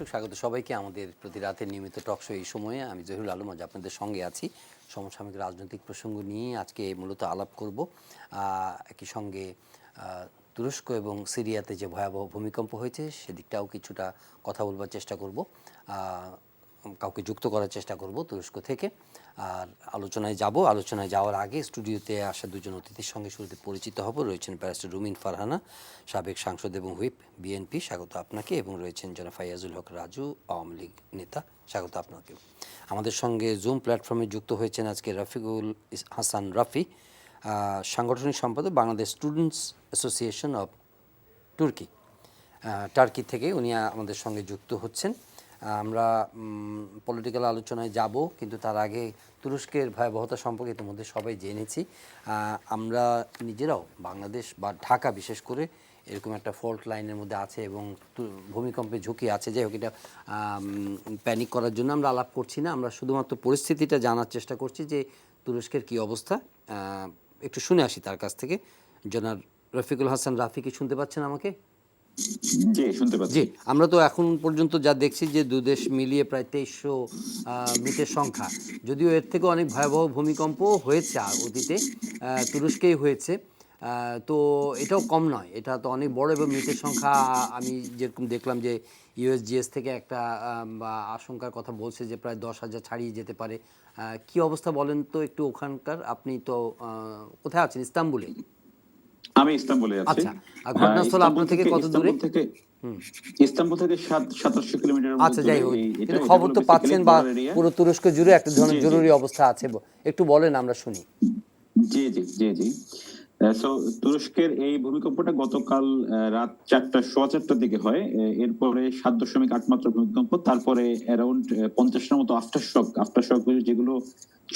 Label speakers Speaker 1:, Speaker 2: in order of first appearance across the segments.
Speaker 1: দর্শক স্বাগত সবাইকে আমাদের প্রতি রাতের নিয়মিত টক শো। এই সময়ে আমি জহিরুল আলম আজ আপনাদের সঙ্গে আছি। সমসাময়িক রাজনৈতিক প্রসঙ্গ নিয়ে আজকে মূলত আলাপ করব। একই সঙ্গে তুরস্ক এবং সিরিয়াতে যে ভয়াবহ ভূমিকম্প হয়েছে সেদিকটাও কিছুটা কথা বলবার চেষ্টা করব, কাউকে যুক্ত করার চেষ্টা করব তুরস্ক থেকে। আর আলোচনায় যাওয়ার আগে স্টুডিওতে আসা দুজন অতিথির সঙ্গে শুরুতে পরিচিত হব। রয়েছেন ব্যারিস্টার রুমিন ফারহানা, সাবেক সাংসদ এবং হুইপ বিএনপি, স্বাগত আপনাকে। এবং রয়েছেন জনাব ফাইয়াজুল হক রাজু, আওয়ামী লীগ নেতা, স্বাগত আপনাকে। আমাদের সঙ্গে জুম প্ল্যাটফর্মে যুক্ত হয়েছেন আজকে রফিকুল হাসান রাফি, সাংগঠনিক সম্পাদক Bangladesh students association of turkey থেকে উনি আমাদের সঙ্গে যুক্ত হচ্ছেন। আমরা পলিটিক্যাল আলোচনায় যাব, কিন্তু তার আগে তুরস্কের ভয়াবহতা সম্পর্কে ইতিমধ্যে সবাই জেনেছি। আমরা নিজেরাও বাংলাদেশ বা ঢাকা বিশেষ করে এরকম একটা ফল্ট লাইনের মধ্যে আছে এবং ভূমিকম্পের ঝুঁকি আছে। যাই হোক, এটা প্যানিক করার জন্য আমরা আলাপ করছি না, আমরা শুধুমাত্র পরিস্থিতিটা জানার চেষ্টা করছি যে তুরস্কের কী অবস্থা। একটু শুনে আসি তার কাছ থেকে। জনাব রফিকুল হাসান রাফি, কি শুনতে পাচ্ছেন আমাকে?
Speaker 2: জি, শুনতে পাচ্ছি।
Speaker 1: জি, আমরা তো এখন পর্যন্ত যা দেখছি যে দুদেশ মিলিয়ে প্রায় 2300 মৃতের সংখ্যা। যদিও এর থেকে অনেক ভয়াবহ ভূমিকম্প হয়েছে অতীতে, তুরস্কেই হয়েছে, তো এটাও কম নয়, এটা তো অনেক বড়। এবং মৃতের সংখ্যা আমি যেরকম দেখলাম যে ইউএসজিএস থেকে একটা আশঙ্কার কথা বলছে যে প্রায় 10,000 ছাড়িয়ে যেতে পারে। কি অবস্থা বলেন তো একটু ওখানকার? আপনি তো কোথায় আছেন? ইস্তাম্বুলে?
Speaker 2: আমি ইস্তাম্বুলে আছি।
Speaker 1: আচ্ছা, আর ঘটনাস্থল আপনার থেকে কত দূরে?
Speaker 2: ইস্তাম্বুল থেকে 2700 কিলোমিটার
Speaker 1: আচ্ছা, যাই হোক, কিন্তু খবর তো পাচ্ছেন বা পুরো তুরস্ক জুড়ে একটা ধরনের জরুরি অবস্থা আছে, একটু বলেন, আমরা শুনি।
Speaker 2: জি জি জি জি তুরস্কের এই ভূমিকম্পটা গতকাল রাত 4টার দিকে হয়। এরপরে 7.8 মাত্রা ভূমিকম্প, তারপরে অ্যারাউন্ড 50টার মতো আফটার শক যেগুলো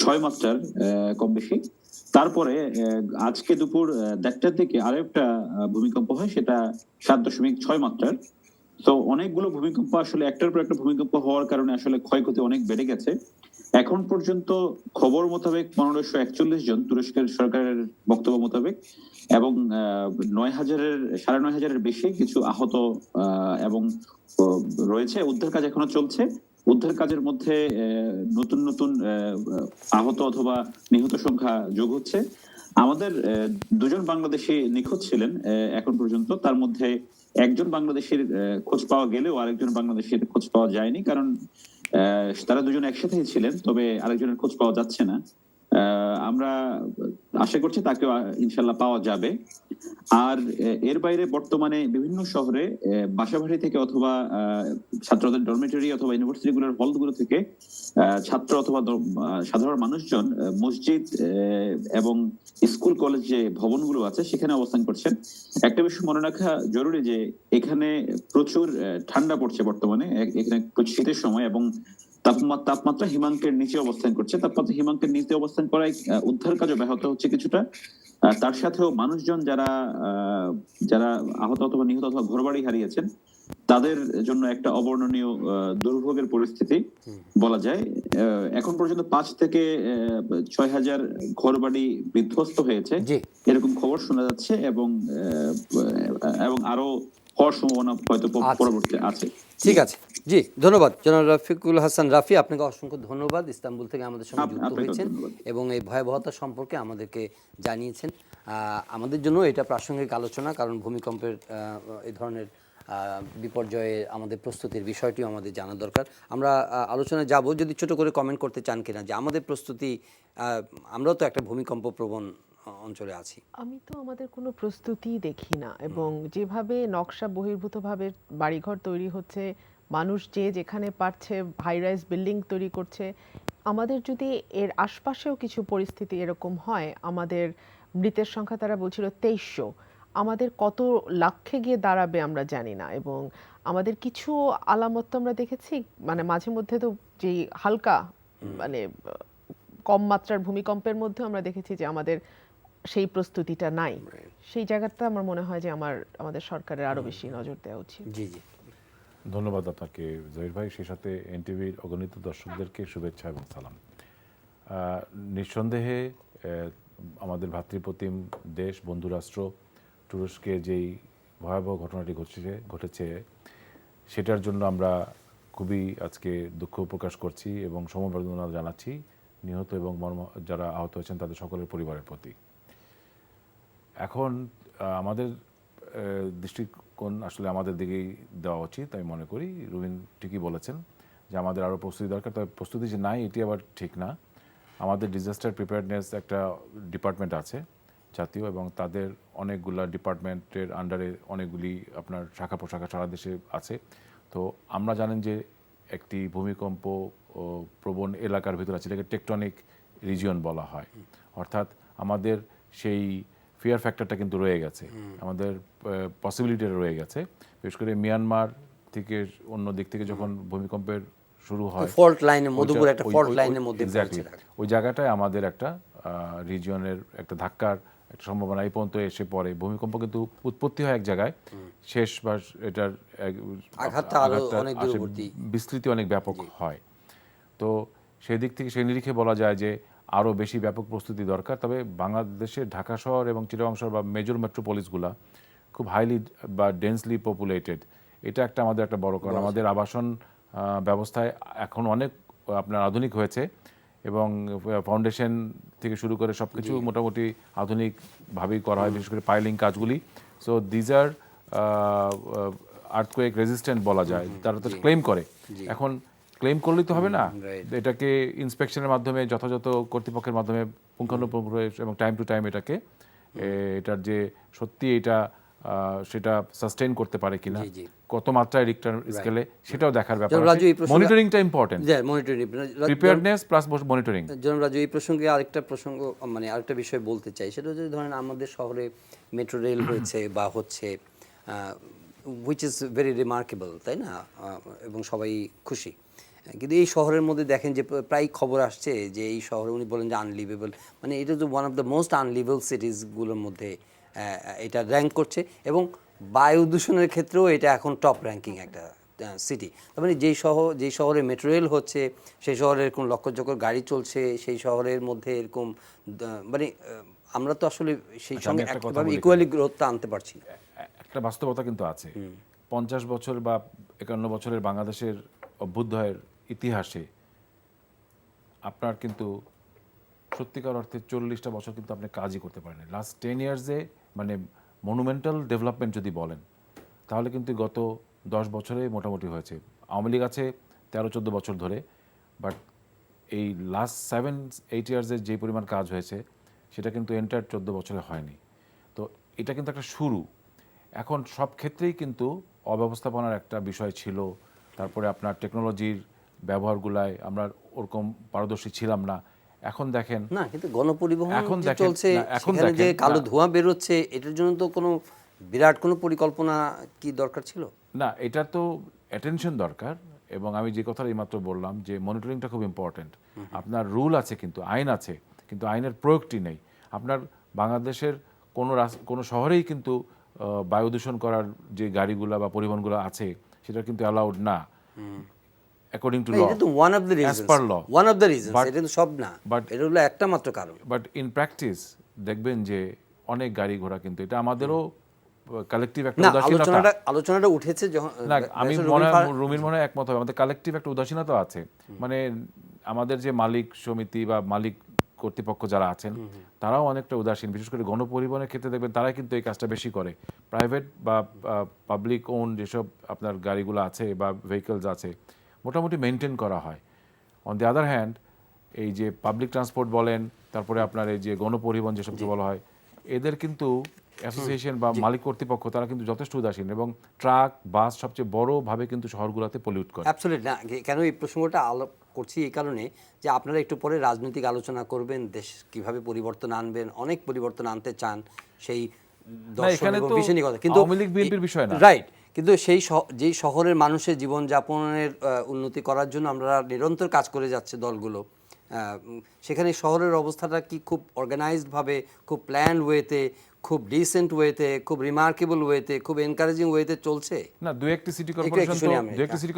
Speaker 2: 6 মাত্রার কম বেশি। তারপরে আজকে দুপুর 1টার দিকে আরো একটা ভূমিকম্প হয়, সেটা 7.6 মাত্রার। তো অনেকগুলো ভূমিকম্প, আসলে একটার পর একটা ভূমিকম্প হওয়ার কারণে আসলে ক্ষয়ক্ষতি অনেক বেড়ে গেছে। এখন পর্যন্ত খবর মোতাবেক 1541 জন, তুরস্কের সরকারের বক্তব্য মোতাবেক, এবং 9,000-9,500-এর বেশি কিছু আহত এবং রয়েছে। উদ্ধার কাজ এখনো চলছে। উদ্ধার কাজের মধ্যে নতুন নতুন আহত অথবা নিহত সংখ্যা যোগ হচ্ছে। আমাদের দুজন বাংলাদেশি নিখোঁজ ছিলেন এখন পর্যন্ত। তার মধ্যে একজন বাংলাদেশের খোঁজ পাওয়া গেলেও আরেকজন বাংলাদেশের খোঁজ পাওয়া যায়নি, কারণ তারা দুজন একসাথেই ছিলেন, তবে আরেকজনের খোঁজ পাওয়া যাচ্ছে না। আমরা আশা করছি তাকেও ইনশাল্লাহ পাওয়া যাবে। আর এর বাইরে বর্তমানে বিভিন্ন শহরে বাসাবাড়ি থেকে অথবা ছাত্রদের ডরমিটরি অথবা ইউনিভার্সিটিগুলোর হলগুলো থেকে ছাত্র অথবা সাধারণ মানুষজন মসজিদ এবং স্কুল কলেজ যে ভবনগুলো আছে সেখানে অবস্থান করছেন। একটা বিষয় মনে রাখা জরুরি যে এখানে প্রচুর ঠান্ডা পড়ছে বর্তমানে, এখানে শীতের সময়, এবং তাপমাত্রা হিমাঙ্কের নিচে অবস্থান করছে। তাপমাত্রা হিমাঙ্কের নিচে অবস্থান করায় উদ্ধার কাজও ব্যাহত হচ্ছে কিছুটা। তার সাথেও মানুষজন যারা যারা আহত অথবা নিহত অথবা ঘরবাড়ি হারিয়েছেন, তাদের জন্য একটা অবর্ণনীয় দুর্ভোগের পরিস্থিতি বলা যায়। এখন পর্যন্ত 5 থেকে 6,000 ঘরবাড়ি বিধ্বস্ত হয়েছে, এরকম খবর শোনা যাচ্ছে, এবং আরো হওয়ার সম্ভাবনা হয়তো পরবর্তীতে আছে।
Speaker 1: ঠিক আছে, জি, ধন্যবাদ জনাব রফিকুল হাসান রাফি, আপনাকে অসংখ্য ধন্যবাদ। ইস্তাম্বুল থেকে আমাদের সঙ্গে যুক্ত হয়েছেন এবং এই ভয়াবহতা সম্পর্কে আমাদেরকে জানিয়েছেন। আমাদের জন্য এটা প্রাসঙ্গিক আলোচনা, কারণ ভূমিকম্পের এই ধরনের বিপর্যয়ে আমাদের প্রস্তুতির বিষয়টিও আমাদের জানা দরকার। আমরা আলোচনায় যাব, যদি ছোট করে কমেন্ট করতে চান কিনা যে আমাদের প্রস্তুতি, আমরাও তো একটা ভূমিকম্প প্রবণ অঞ্চলে আছি।
Speaker 3: আমি তো আমাদের কোনো প্রস্তুতি দেখি না, এবং যেভাবে নকশা বহির্ভূতভাবে বাড়িঘর তৈরি হচ্ছে, মানুষ যেখানে পারছে হাই রাইজ বিল্ডিং তৈরি করছে, আমাদের যদি এর আশপাশেও কিছু পরিস্থিতি এরকম হয়, আমাদের মৃতের সংখ্যা তারা বলছিল 2300, আমাদের কত লাখে গিয়ে দাঁড়াবে আমরা জানি না। এবং আমাদের কিছু আলামত তো আমরা দেখেছি, মানে মাঝে মধ্যে তো যেই হালকা মানে কম মাত্রার ভূমিকম্পের মধ্যে আমরা দেখেছি যে আমাদের সেই প্রস্তুতিটা নাই। সেই জায়গাটা আমার মনে হয় যে আমাদের সরকারের আরো বেশি নজর দেওয়া উচিত।
Speaker 1: জি জি,
Speaker 4: ধন্যবাদ আপনাকে জহির ভাই, সেই সাথে এনটিভির অগণিত দর্শকদেরকে শুভেচ্ছা এবং সালাম। নিঃসন্দেহে আমাদের ভাতৃপ্রতিম দেশ, বন্ধুরাষ্ট্র তুরস্কে যেই ভয়াবহ ঘটনাটি ঘটেছে সেটার জন্য আমরা খুবই আজকে দুঃখ প্রকাশ করছি এবং সমবেদনা জানাচ্ছি নিহত এবং যারা আহত হয়েছেন তাদের সকলের পরিবারের প্রতি। এখন আমাদের দৃষ্টিকোণ আসলে আমাদের দিকেই দেওয়া উচিত আমি মনে করি। রুবিন ঠিকই বলেছেন যে আমাদের আরও প্রস্তুতি দরকার, তবে প্রস্তুতি যে নাই এটি আবার ঠিক না। আমাদের ডিজাস্টার প্রিপেয়ারনেস একটা ডিপার্টমেন্ট আছে জাতীয়, এবং তাদের অনেকগুলা ডিপার্টমেন্টের আন্ডারে অনেকগুলি আপনার শাখা প্রশাখা সারা দেশে আছে। তো আমরা জানেন যে একটি ভূমিকম্প প্রবণ এলাকার ভিতরে আছে, এটাকে টেকটনিক রিজিয়ন বলা হয়। অর্থাৎ আমাদের সেই ফিয়ার ফ্যাক্টরটা কিন্তু রয়ে গেছে, আমাদের পসিবিলিটিটা রয়ে গেছে। বিশেষ করে মিয়ানমার থেকে অন্য দিক থেকে যখন ভূমিকম্পের শুরু হয়,
Speaker 1: ফল্ট লাইনে মধুপুর একটা ফল্ট লাইনের মধ্যে
Speaker 4: এক্স্যাক্টলি ওই জায়গাটায় আমাদের একটা রিজিয়নের একটা ধাক্কার একটা সম্ভাবনা এই পর্যন্ত এসে পড়ে। ভূমিকম্প কিন্তু উৎপত্তি হয় এক জায়গায়, শেষ বা এটার
Speaker 1: আঘাতটা আরো অনেক দূরবর্তী,
Speaker 4: বিস্তৃতি অনেক ব্যাপক হয়। তো সেই দিক থেকে সেই নিরিখে বলা যায় যে আরও বেশি ব্যাপক প্রস্তুতি দরকার। তবে বাংলাদেশের ঢাকা শহর এবং চিটাগং শহর বা মেজর মেট্রোপলিসগুলা খুব হাইলি বা ডেন্সলি পপুলেটেড, এটা একটা আমাদের একটা বড় কারণ। আমাদের আবাসন ব্যবস্থায় এখন অনেক আপনার আধুনিক হয়েছে এবং ফাউন্ডেশন থেকে শুরু করে সব কিছু মোটামুটি আধুনিকভাবেই করা হয়, বিশেষ করে পাইলিং কাজগুলি। So these are earthquake resistant বলা যায়, তারা তো ক্লেম করে। এখন ক্লেম করলেই তো হবে না, এটাকে ইন্সপেকশনের মাধ্যমে যথাযথ কর্তৃপক্ষের মাধ্যমে পুঙ্খানুপুঙ্খ এবং টাইম টু টাইম এটাকে এটার যে সত্যি এটা সেটা সাস্টেইন করতে পারে কিনা, কত মাত্রায় রিক্টার স্কেলে, সেটাও দেখার ব্যাপার আছে। মনিটরিংটা ইম্পর্টেন্ট, প্রিপেয়ারনেস প্লাস মনিটরিং।
Speaker 1: জনাব রাজু, এই প্রসঙ্গে আরেকটা প্রসঙ্গ মানে আরেকটা বিষয় বলতে চাই, সেটা যদি ধরেন আমাদের শহরে মেট্রো রেল হয়েছে বা হচ্ছে, হুইচ ইজ ভেরি রিমার্কেবল, তাই না, এবং সবাই খুশি। কিন্তু এই শহরের মধ্যে দেখেন যে প্রায় খবর আসছে যে এই শহরে উনি বলেন যে আনলিভেবল, মানে এটা তো ওয়ান অফ দ্য মোস্ট আনলিভেবল সিটিজগুলোর মধ্যে এটা র্যাঙ্ক করছে, এবং বায়ু দূষণের ক্ষেত্রেও এটা এখন টপ র্যাঙ্কিং একটা সিটি। তার মানে যেই শহরে মেট্রো রেল হচ্ছে, সেই শহরে এরকম লক্ষ্যচক্কর গাড়ি চলছে, সেই শহরের মধ্যে এরকম মানে আমরা তো আসলে সেই সঙ্গে একভাবে ইকুয়ালি গ্রোথটা আনতে পারছি না।
Speaker 4: একটা বাস্তবতা কিন্তু আছে, 50 বছর বা 51 বছরের বাংলাদেশের অভ্যুদয়ের ইতিহাসে আপনার কিন্তু সত্যিকার অর্থে 40টা বছর কিন্তু আপনি কাজই করতে পারেন। লাস্ট 10 ইয়ার্সে মানে মনুমেন্টাল ডেভেলপমেন্ট যদি বলেন তাহলে কিন্তু গত 10 বছরে মোটামুটি হয়েছে। আওয়ামী লীগ আছে 13-14 বছর ধরে, বাট এই লাস্ট 7-8 ইয়ার্সে যে পরিমাণ কাজ হয়েছে সেটা কিন্তু এন্টায়ার 14 বছরে হয়নি। তো এটা কিন্তু একটা শুরু। এখন সব ক্ষেত্রেই কিন্তু অব্যবস্থাপনার একটা বিষয় ছিল, তারপরে আপনার টেকনোলজির ব্যবহারগুলায় আমরা ওরকম পারদর্শী ছিলাম না। এখন দেখেন
Speaker 1: না, কিন্তু গণপরিবহন যে চলছে, সেখানে যে কালো ধোঁয়া বেরোচ্ছে, এটার জন্য তো কোনো বিরাট কোনো পরিকল্পনা কি দরকার ছিল
Speaker 4: না? এটা তো অ্যাটেনশন দরকার, এবং আমি যে কথাটা এইমাত্র বললাম যে মনিটরিংটা খুব ইম্পর্টেন্ট। আপনার রুল আছে, কিন্তু আইন আছে, কিন্তু আইনের প্রয়োগটি নেই। আপনার বাংলাদেশের কোনো শহরেই কিন্তু বায়ু দূষণ করার যে গাড়িগুলা বা পরিবহনগুলো আছে সেটা কিন্তু অ্যালাউড না অ্যাকর্ডিং টু ল।
Speaker 1: এটা তো one of the reasons, one of the reasons, এটা তো সব না, বাট এটা হলো একটা মাত্র কারণ।
Speaker 4: বাট ইন প্র্যাকটিস দেখবেন যে অনেক গাড়ি ঘোড়া কিন্তু এটা আমাদেরও কালেকটিভ একটা উদাসীনতা।
Speaker 1: আলোচনাটা উঠেছে যখন
Speaker 4: না, আমি রুমির মনে একমত হবে, আমাদের কালেকটিভ একটা উদাসীনতা আছে। মানে আমাদের যে মালিক সমিতি বা মালিক কর্তৃপক্ষ যারা আছেন তারাও অনেকটা উদাসীন। বিশেষ করে গণপরিবহনের ক্ষেত্রে দেখবেন তারাই কিন্তু এই কাজটা বেশি করে। প্রাইভেট বা পাবলিক ওন যেসব আপনার গাড়িগুলো আছে বা ভেহিকলস আছে মোটামুটি মেনটেন করা হয়। অন দি আদার হ্যান্ড এই যে পাবলিক ট্রান্সপোর্ট বলেন, তারপরে আপনার এই যে গণপরিবহন যেসবকে বলা হয়, এদের কিন্তু অ্যাসোসিয়েশন বা মালিক কর্তৃপক্ষ তারা কিন্তু যথেষ্ট উদাসীন, এবং ট্রাক বাস সবচেয়ে বড়ভাবে কিন্তু শহরগুলোতে পলিউট করে।
Speaker 1: অ্যাবসলিউটলি না, কেন এই প্রসঙ্গটা আলাপ করছি এই কারণে যে আপনারা একটু পরে রাজনৈতিক আলোচনা করবেন, দেশ কিভাবে পরিবর্তন আনবেন, অনেক পরিবর্তন আনতে চান, সেই দর্শন এবং বিষয় নিয়ে কথা, কিন্তু
Speaker 4: আওয়ামী লীগ বিএনপির বিষয় না,
Speaker 1: রাইট। কিন্তু যেই শহরের মানুষের জীবনযাপনের উন্নতি করার জন্য আমরা নিরন্তর কাজ করে যাচ্ছে দলগুলো, সেখানে শহরের অবস্থাটা কি খুব অর্গানাইজডভাবে, খুব প্ল্যান্ড ওয়েতে, খুব ডিসেন্ট ওয়েতে, খুব রিমার্কেবল ওয়েতে, খুব এনকারেজিং ওয়েতে চলছে
Speaker 4: না? দুই একটি সিটি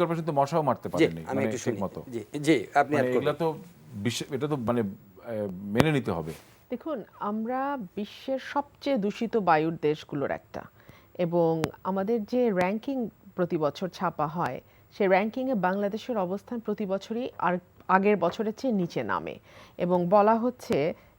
Speaker 4: কর্পোরেশন তো মশাও মারতে পারেনি মানে ঠিকমতো।
Speaker 1: জি, আপনি
Speaker 4: এগুলা তো এটা তো মানে মেনে নিতে হবে।
Speaker 3: দেখুন, আমরা বিশ্বের সবচেয়ে দূষিত বায়ুর দেশগুলোর একটা, এবং আমাদের যে র্যাঙ্কিং প্রতি বছর ছাপা হয় সেই র্যাঙ্কিংয়ে বাংলাদেশের অবস্থান প্রতি বছরই আর আগের বছরের চেয়ে নিচে নামে, এবং বলা হচ্ছে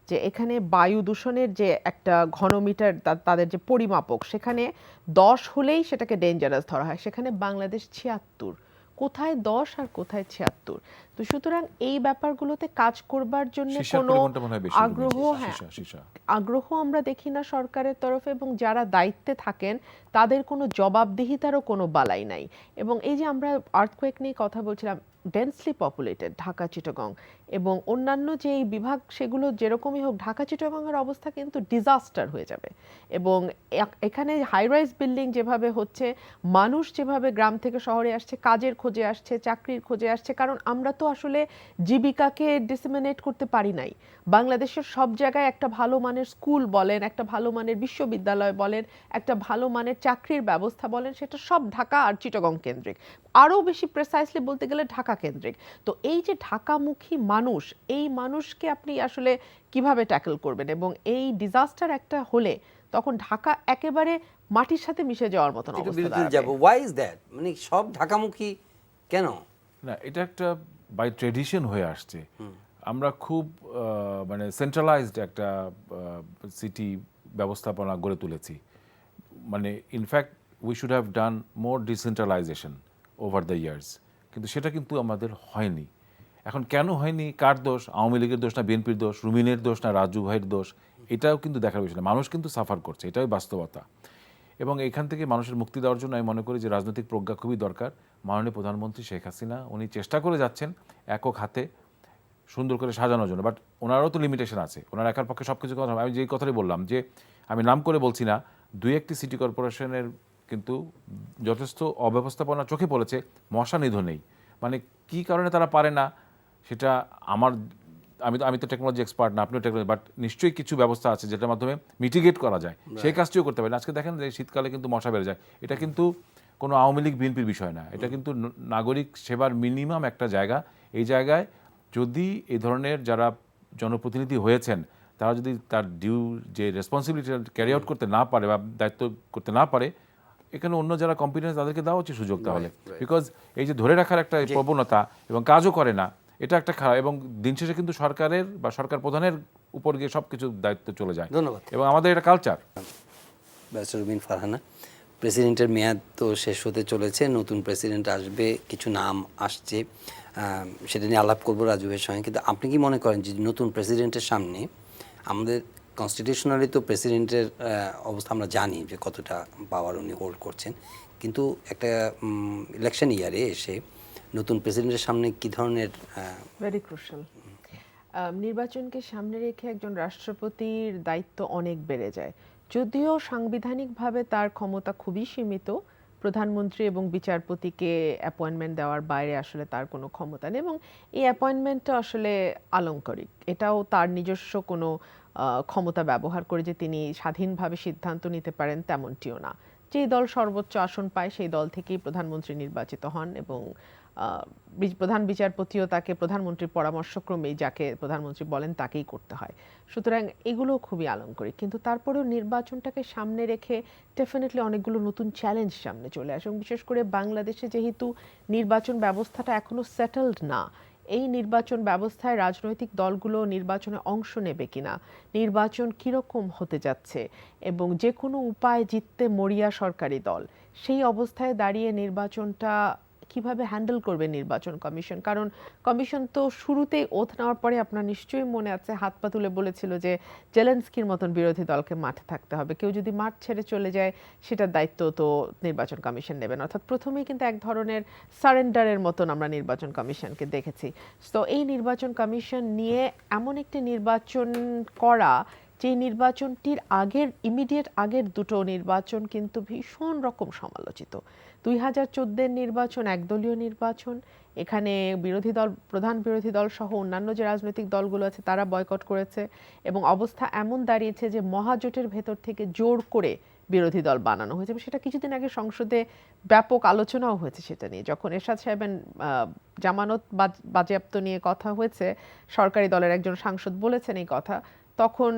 Speaker 3: যে এখানে বায়ু দূষণের যে একটা ঘনমিটার তাদের যে পরিমাপক, সেখানে 10 হলেই সেটাকে ডেঞ্জারাস ধরা হয়, সেখানে বাংলাদেশ 76। কোথায় 10 আর কোথায় 76? তো সুতরাং এই ব্যাপারগুলোতে কাজ করবার জন্য
Speaker 4: সীসার
Speaker 3: কোনো
Speaker 4: পরিমাণটা মনে হয় বেশি,
Speaker 3: আগ্রহ, হ্যাঁ,
Speaker 4: সীসা
Speaker 3: আগ্রহ আমরা দেখি না সরকারের তরফে, এবং যারা দায়িত্বে থাকেন তাদের কোনো জবাবদিহিতারও কোনো বালাই নাই। এবং এই যে আমরা আর্থকোয়েক নিয়ে কথা বলছিলাম, ডেন্সলি পপুলেটেড ঢাকা, চিটাগং এবং অন্যান্য যে এই বিভাগ, সেগুলো যেরকমই হোক, ঢাকা চিটাগংয়ের অবস্থা কিন্তু ডিজাস্টার হয়ে যাবে। এবং এখানে হাই রাইজ বিল্ডিং যেভাবে হচ্ছে, মানুষ যেভাবে গ্রাম থেকে শহরে আসছে, কাজের খোঁজে আসছে, চাকরির খোঁজে আসছে, কারণ আমরা তো আসলে জীবিকাকে ডিসেমিনেট করতে পারি নাই। বাংলাদেশের সব জায়গায় একটা ভালো মানের স্কুল বলেন, একটা ভালো মানের বিশ্ববিদ্যালয় বলেন, একটা ভালো মানের চাকরির ব্যবস্থা বলেন, সেটা সব ঢাকা আর চিটাগং কেন্দ্রিক, আরও বেশি প্রেসাইসলি বলতে গেলে ঢাকা কেন্দ্রিক। তো এই যে ঢাকামুখী মানুষ, এই মানুষকে আপনি আসলে কিভাবে ট্যাকল করবেন? এবং এই ডিজাস্টার একটা হলে তখন ঢাকা একেবারে মাটির সাথে মিশে যাওয়ার মতন
Speaker 1: একটু
Speaker 3: অবস্থা
Speaker 1: বিরতি
Speaker 3: দাঁড়াবে।
Speaker 1: যাব, ওয়াই ইজ দ্যাট? মানে সব ঢাকামুখী কেন?
Speaker 4: না, এটা একটা বাই ট্রেডিশন হয়ে আসছে। আমরা খুব মানে সেন্ট্রালাইজড একটা সিটি ব্যবস্থাপনা গড়ে তুলেছি। মানে in fact we should have done more decentralisation over the years, কিন্তু সেটা কিন্তু আমাদের হয়নি। এখন কেন হয়নি, কার দোষ? আওয়ামী লীগের দোষ না বিএনপির দোষ, রুমিনের দোষ না রাজু ভাইয়ের দোষ? এটাও কিন্তু দেখার বিষয় না। মানুষ কিন্তু সাফার করছে, এটাই বাস্তবতা। এবং এখান থেকে মানুষের মুক্তি দেওয়ার জন্য আমি মনে করি যে রাজনৈতিক প্রজ্ঞা খুবই দরকার। মাননীয় প্রধানমন্ত্রী শেখ হাসিনা উনি চেষ্টা করে যাচ্ছেন একক হাতে সুন্দর করে সাজানোর জন্য, বাট ওনারও তো লিমিটেশন আছে। ওনার একার পক্ষে সব কিছু কথা, আমি যেই কথাই বললাম যে আমি নাম করে বলছি না, দুই একটি সিটি কর্পোরেশনের কিন্তু যথেষ্ট অব্যবস্থাপনা চোখে পড়েছে, মশা নিধন নেই। মানে কী কারণে তারা পারে না সেটা আমি তো টেকনোলজি এক্সপার্ট না, আপনিও টেকনোলজি, বাট নিশ্চয়ই কিছু ব্যবস্থা আছে যেটার মাধ্যমে মিটিগেট করা যায়, সেই কাজটিও করতে পারেন। আজকে দেখেন যে শীতকালে কিন্তু মশা বেড়ে যায়। এটা কিন্তু কোনো আওয়ামী লীগ বিএনপির বিষয় না, এটা কিন্তু নাগরিক সেবার মিনিমাম একটা জায়গা। এই জায়গায় যদি এই ধরনের যারা জনপ্রতিনিধি হয়েছেন তারা যদি তার ডিউ যে রেসপন্সিবিলিটি ক্যারি আউট করতে না পারে বা দায়িত্ব করতে না পারে, এখানে অন্য যারা কম্পিটেন্স তাদেরকে দেওয়া উচিত সুযোগ তাহলে। বিকজ এই যে ধরে রাখার একটা প্রবণতা এবং কাজও করে না, এটা একটা খারাপ। এবং দিন শেষে কিন্তু সরকারের বা সরকার প্রধানের উপর গিয়ে সব কিছু দায়িত্ব চলে যায়।
Speaker 1: ধন্যবাদ।
Speaker 4: এবং আমাদের এটা কালচার।
Speaker 1: ব্যারিস্টার রুমিন ফারহানা, প্রেসিডেন্টের মেয়াদ তো শেষ হতে চলেছে, নতুন প্রেসিডেন্ট আসবে, কিছু নাম আসছে, সেটা নিয়ে আলাপ করবো রাজু ভাইয়ের সঙ্গে। কিন্তু আপনি কি মনে করেন যে নতুন প্রেসিডেন্টের সামনে, আমাদের কনস্টিটিউশনালি তো প্রেসিডেন্টের অবস্থা আমরা জানি যে কতটা পাওয়ার উনি হোল্ড করছেন, কিন্তু একটা ইলেকশন ইয়ারে এসে নতুন প্রেসিডেন্টের সামনে কি ধরনের
Speaker 3: ভেরি ক্রুশাল নির্বাচনকে সামনে রেখে একজন রাষ্ট্রপতির দায়িত্ব অনেক বেড়ে যায়। যদিও সাংবিধানিকভাবে তার ক্ষমতা খুবই সীমিত, প্রধানমন্ত্রী এবং বিচারপতিকে অ্যাপয়েন্টমেন্ট দেওয়ার বাইরে আসলে তার কোনো ক্ষমতা নেই, এবং এই অ্যাপয়েন্টমেন্টটা আসলে আলংকারিক। এটাও তার নিজস্ব কোনো ক্ষমতা ব্যবহার করে যে তিনি স্বাধীনভাবে সিদ্ধান্ত নিতে পারেন তেমনটিও না। যেই দল সর্বোচ্চ আসন পায় সেই দল থেকেই প্রধানমন্ত্রী নির্বাচিত হন, এবং প্রধান বিচারপতিও তাকে প্রধানমন্ত্রীর পরামর্শক্রমেই যাকে প্রধানমন্ত্রী বলেন তাকেই করতে হয়। সুতরাং এগুলো খুবই আলংকারিক, কিন্তু তারপরেও নির্বাচনটাকে সামনে রেখে ডেফিনেটলি অনেকগুলো নতুন চ্যালেঞ্জ সামনে চলে আসে, এবং বিশেষ করে বাংলাদেশে যেহেতু নির্বাচন ব্যবস্থাটা এখনো সেটেলড না, এই নির্বাচন ব্যবস্থায় রাজনৈতিক দলগুলো নির্বাচনে অংশ নেবে কিনা, নির্বাচন কীরকম হতে যাচ্ছে, এবং যে কোনো উপায় জিততে মরিয়া সরকারি দল, সেই অবস্থায় দাঁড়িয়ে নির্বাচনটা কিভাবে হ্যান্ডেল করবে নির্বাচন কমিশন। কারণ কমিশন তো শুরুতেই ওথ নেওয়ার পরে আপনার নিশ্চয়ই মনে আছে হাত পা তুলে বলেছিল যে জেলেনস্কির মতন বিরোধী দলকে মাঠে থাকতে হবে, কেউ যদি মাঠ ছেড়ে চলে যায় সেটার দায়িত্ব তো নির্বাচন কমিশন নেবেন। অর্থাৎ প্রথমেই কিন্তু এক ধরনের সারেন্ডারের মতন আমরা নির্বাচন কমিশনকে দেখেছি। তো এই নির্বাচন কমিশন নিয়ে এমন একটি নির্বাচন করা, যে নির্বাচনটির ইমিডিয়েট আগের দুটো নির্বাচন কিন্তু ভীষণ রকম সমালোচিত। 2014-এর নির্বাচন একদলীয় নির্বাচন, এখানে প্রধান বিরোধী দল সহ অন্যান্য যে রাজনৈতিক দলগুলো আছে তারা বয়কট করেছে, এবং অবস্থা এমন দাঁড়িয়েছে যে মহাজোটের ভেতর থেকে জোর করে বিরোধী দল বানানো হয়েছে। সেটা কিছুদিন আগে সংসদে ব্যাপক আলোচনাও হয়েছে সেটা নিয়ে, যখন এরশাদ সাহেবের জামানত বাজেয়াপ্ত নিয়ে কথা হয়েছে, সরকারি দলের একজন সাংসদ বলেছেন এই কথা, তখন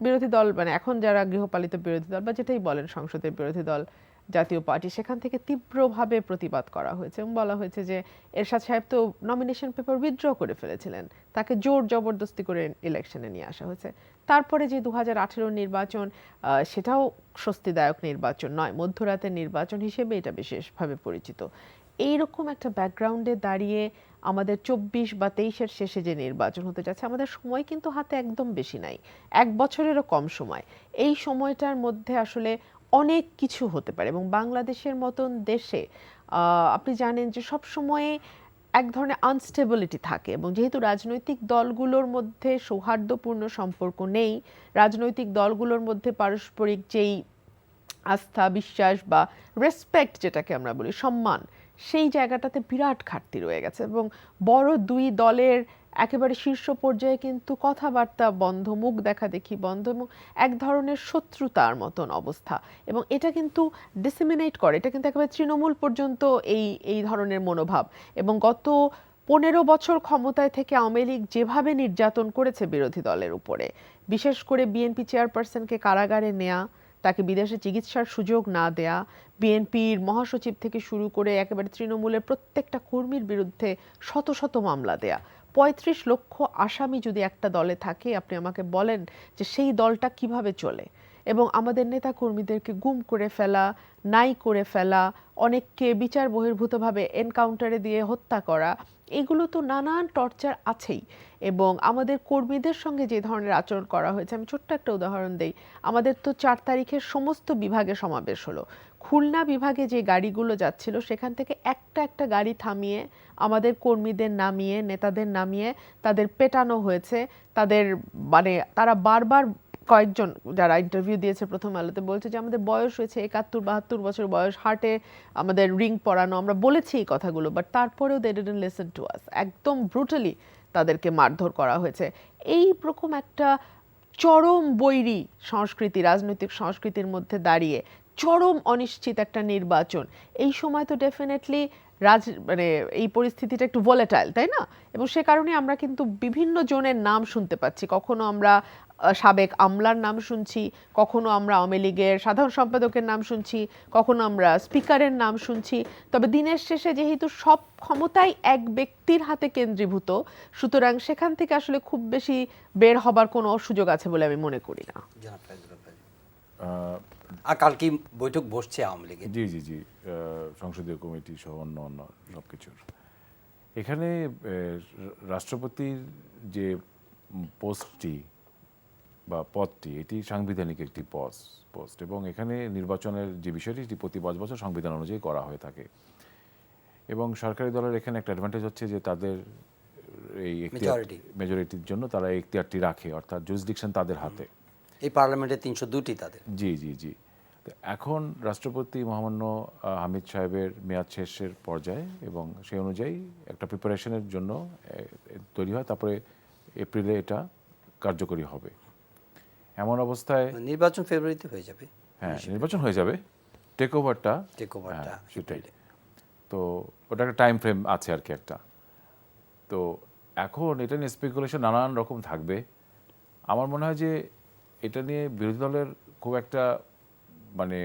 Speaker 3: বিরোধী দল, মানে এখন যারা গৃহপালিত বিরোধী দল বা যেটাই বলেন সংসদের বিরোধী দল, জাতীয় পার্টি, সেখান থেকে তীব্রভাবে প্রতিবাদ করা হয়েছে এবং বলা হয়েছে যে এরশাদ সাহেব তো নমিনেশন পেপার উইথড্র করে ফেলেছিলেন, তাকে জোর জবরদস্তি করে ইলেকশনে নিয়ে আসা হয়েছে। তারপরে যে 2018 নির্বাচন, সেটাও স্বস্তিদায়ক নির্বাচন নয়, মধ্যরাতের নির্বাচন হিসেবে এটা বিশেষভাবে পরিচিত। এইরকম একটা ব্যাকগ্রাউন্ডে দাঁড়িয়ে আমাদের 24 বা 23-এর শেষে যে নির্বাচন হতে যাচ্ছে, আমাদের সময় কিন্তু হাতে একদম বেশি নাই, 1 বছরেরও কম সময়। এই সময়টার মধ্যে আসলে অনেক কিছু হতে পারে এবং বাংলাদেশের মতন দেশে আপনি জানেন যে সব সময়ে এক ধরনের আনস্টেবিলিটি থাকে এবং যেহেতু রাজনৈতিক দলগুলোর মধ্যে সৌহার্দ্যপূর্ণ সম্পর্ক নেই, রাজনৈতিক দলগুলোর মধ্যে পারস্পরিক যেই আস্থা, বিশ্বাস বা রেসপেক্ট যেটাকে আমরা বলি, সম্মান, সেই জায়গাটাতে বিরাট ঘাটতি রয়ে গেছে এবং বড় দুই দলের একেবারে শীর্ষ পর্যায়ে কিন্তু কথাবার্তা বন্ধ, মুখ দেখা দেখি বন্ধ এবং এক ধরনের শত্রুতার মতন অবস্থা। এবং এটা কিন্তু ডিসেমিনেট করে, এটা কিন্তু একেবারে তৃণমূল পর্যন্ত এই ধরনের মনোভাব। এবং গত 15 বছর ক্ষমতায় থেকে আওয়ামী লীগ যেভাবে নির্যাতন করেছে বিরোধী দলের উপরে, বিশেষ করে বিএনপি চেয়ারপারসনকে কারাগারে নেয়া, তাকে বিদেশে চিকিৎসার সুযোগ না দেয়া, বিএনপির মহাসচিব থেকে শুরু করে একেবারে তৃণমূলের প্রত্যেকটা কর্মীর বিরুদ্ধে শত শত মামলা দেয়া, 35 লক্ষ আসামি যদি একটা দলে থাকে, আপনি আমাকে বলেন যে সেই দলটা কিভাবে চলে। এবং আমাদের নেতা কর্মীদেরকে গুম করে ফেলা, নাই করে ফেলা, অনেককে বিচার বহির্ভূতভাবে এনকাউন্টারে দিয়ে হত্যা করা, এগুলো তো নানান টর্চার আছেই। এবং আমাদের কর্মীদের সঙ্গে যে ধরনের আচরণ করা হয়েছে, আমি ছোট্ট একটা উদাহরণ দেই। আমাদের তো 4 তারিখে সমস্ত বিভাগে সমাবেশ হলো, খুলনা বিভাগে যে গাড়িগুলো যাচ্ছিল সেখান থেকে একটা গাড়ি থামিয়ে আমাদের কর্মীদের নামিয়ে, নেতাদের নামিয়ে তাদের পেটানো হয়েছে। তাদের মানে তারা বারবার, কয়েকজন যারা ইন্টারভিউ দিয়েছে প্রথম আলোতে বলছে যে আমাদের বয়স হয়েছে 71-72 বছর বয়স, হার্টে আমাদের রিং পরানো, আমরা বলেছি এই কথাগুলো, বাট তারপরেও they didn't listen to us. একদম ব্রুটালি তাদেরকে মারধর করা হয়েছে। এই রকম একটা চরম বৈরী সংস্কৃতি, রাজনৈতিক সংস্কৃতির মধ্যে দাঁড়িয়ে চরম অনিশ্চিত একটা নির্বাচন, এই সময় তো ডেফিনেটলি মানে এই পরিস্থিতিটা একটু ভোলাটাইল, তাই না? এবং সে কারণে আমরা কিন্তু বিভিন্ন জনের নাম শুনতে পাচ্ছি। কখনো আমরা সাবেক আমলার নাম শুনছি, কখনো আমরা আওয়ামী লীগের সাধারণ সম্পাদকের নাম শুনছি, কখনো আমরা স্পিকারের নাম শুনছি। তবে দিনের শেষে যেহেতু সব ক্ষমতাই এক ব্যক্তির হাতে কেন্দ্রীভূত, সুতরাং সেখান থেকে আসলে খুব বেশি বের হবার কোনো সুযোগ আছে বলে আমি মনে করি না।
Speaker 1: আর কাল কি বৈঠক বসছে আওয়ামী লীগের?
Speaker 4: জি জি জি, সংসদীয় কমিটি সহ অন্য অন্য সব কিছুর এখানে রাষ্ট্রপতির যে পোস্টটি বা পদটি, এটি সাংবিধানিক একটি পোস্ট এবং এখানে নির্বাচনের যে বিষয়টি, এটি প্রতি 5 বছর সংবিধান অনুযায়ী করা হয়ে থাকে। এবং সরকারি দলের এখানে একটা অ্যাডভান্টেজ হচ্ছে যে তাদের এই মেজরিটির জন্য তারা এই এখতিয়ারটি রাখে, অর্থাৎ জুরিসডিকশন তাদের হাতে।
Speaker 1: এই পার্লামেন্টে 302টি তাদের।
Speaker 4: জি জি জি। এখন রাষ্ট্রপতি মহামান্য হামিদ সাহেবের মেয়াদ শেষের পর্যায়ে এবং সেই অনুযায়ী একটা প্রিপারেশনের জন্য তৈরি হয়, তারপরে এপ্রিলে এটা কার্যকরী হবে। এমন অবস্থায়
Speaker 1: নির্বাচন ফেব্রুয়ারিতে হয়ে যাবে।
Speaker 4: হ্যাঁ, নির্বাচন হয়ে যাবে, টেক ওভারটা সেটাই। তো ওটা একটা টাইম ফ্রেম আছে আর কি একটা। তো এখন এটা নিয়ে স্পেকুলেশন নানান রকম থাকবে। আমার মনে হয় যে এটা নিয়ে বিরোধী দলের খুব একটা মানে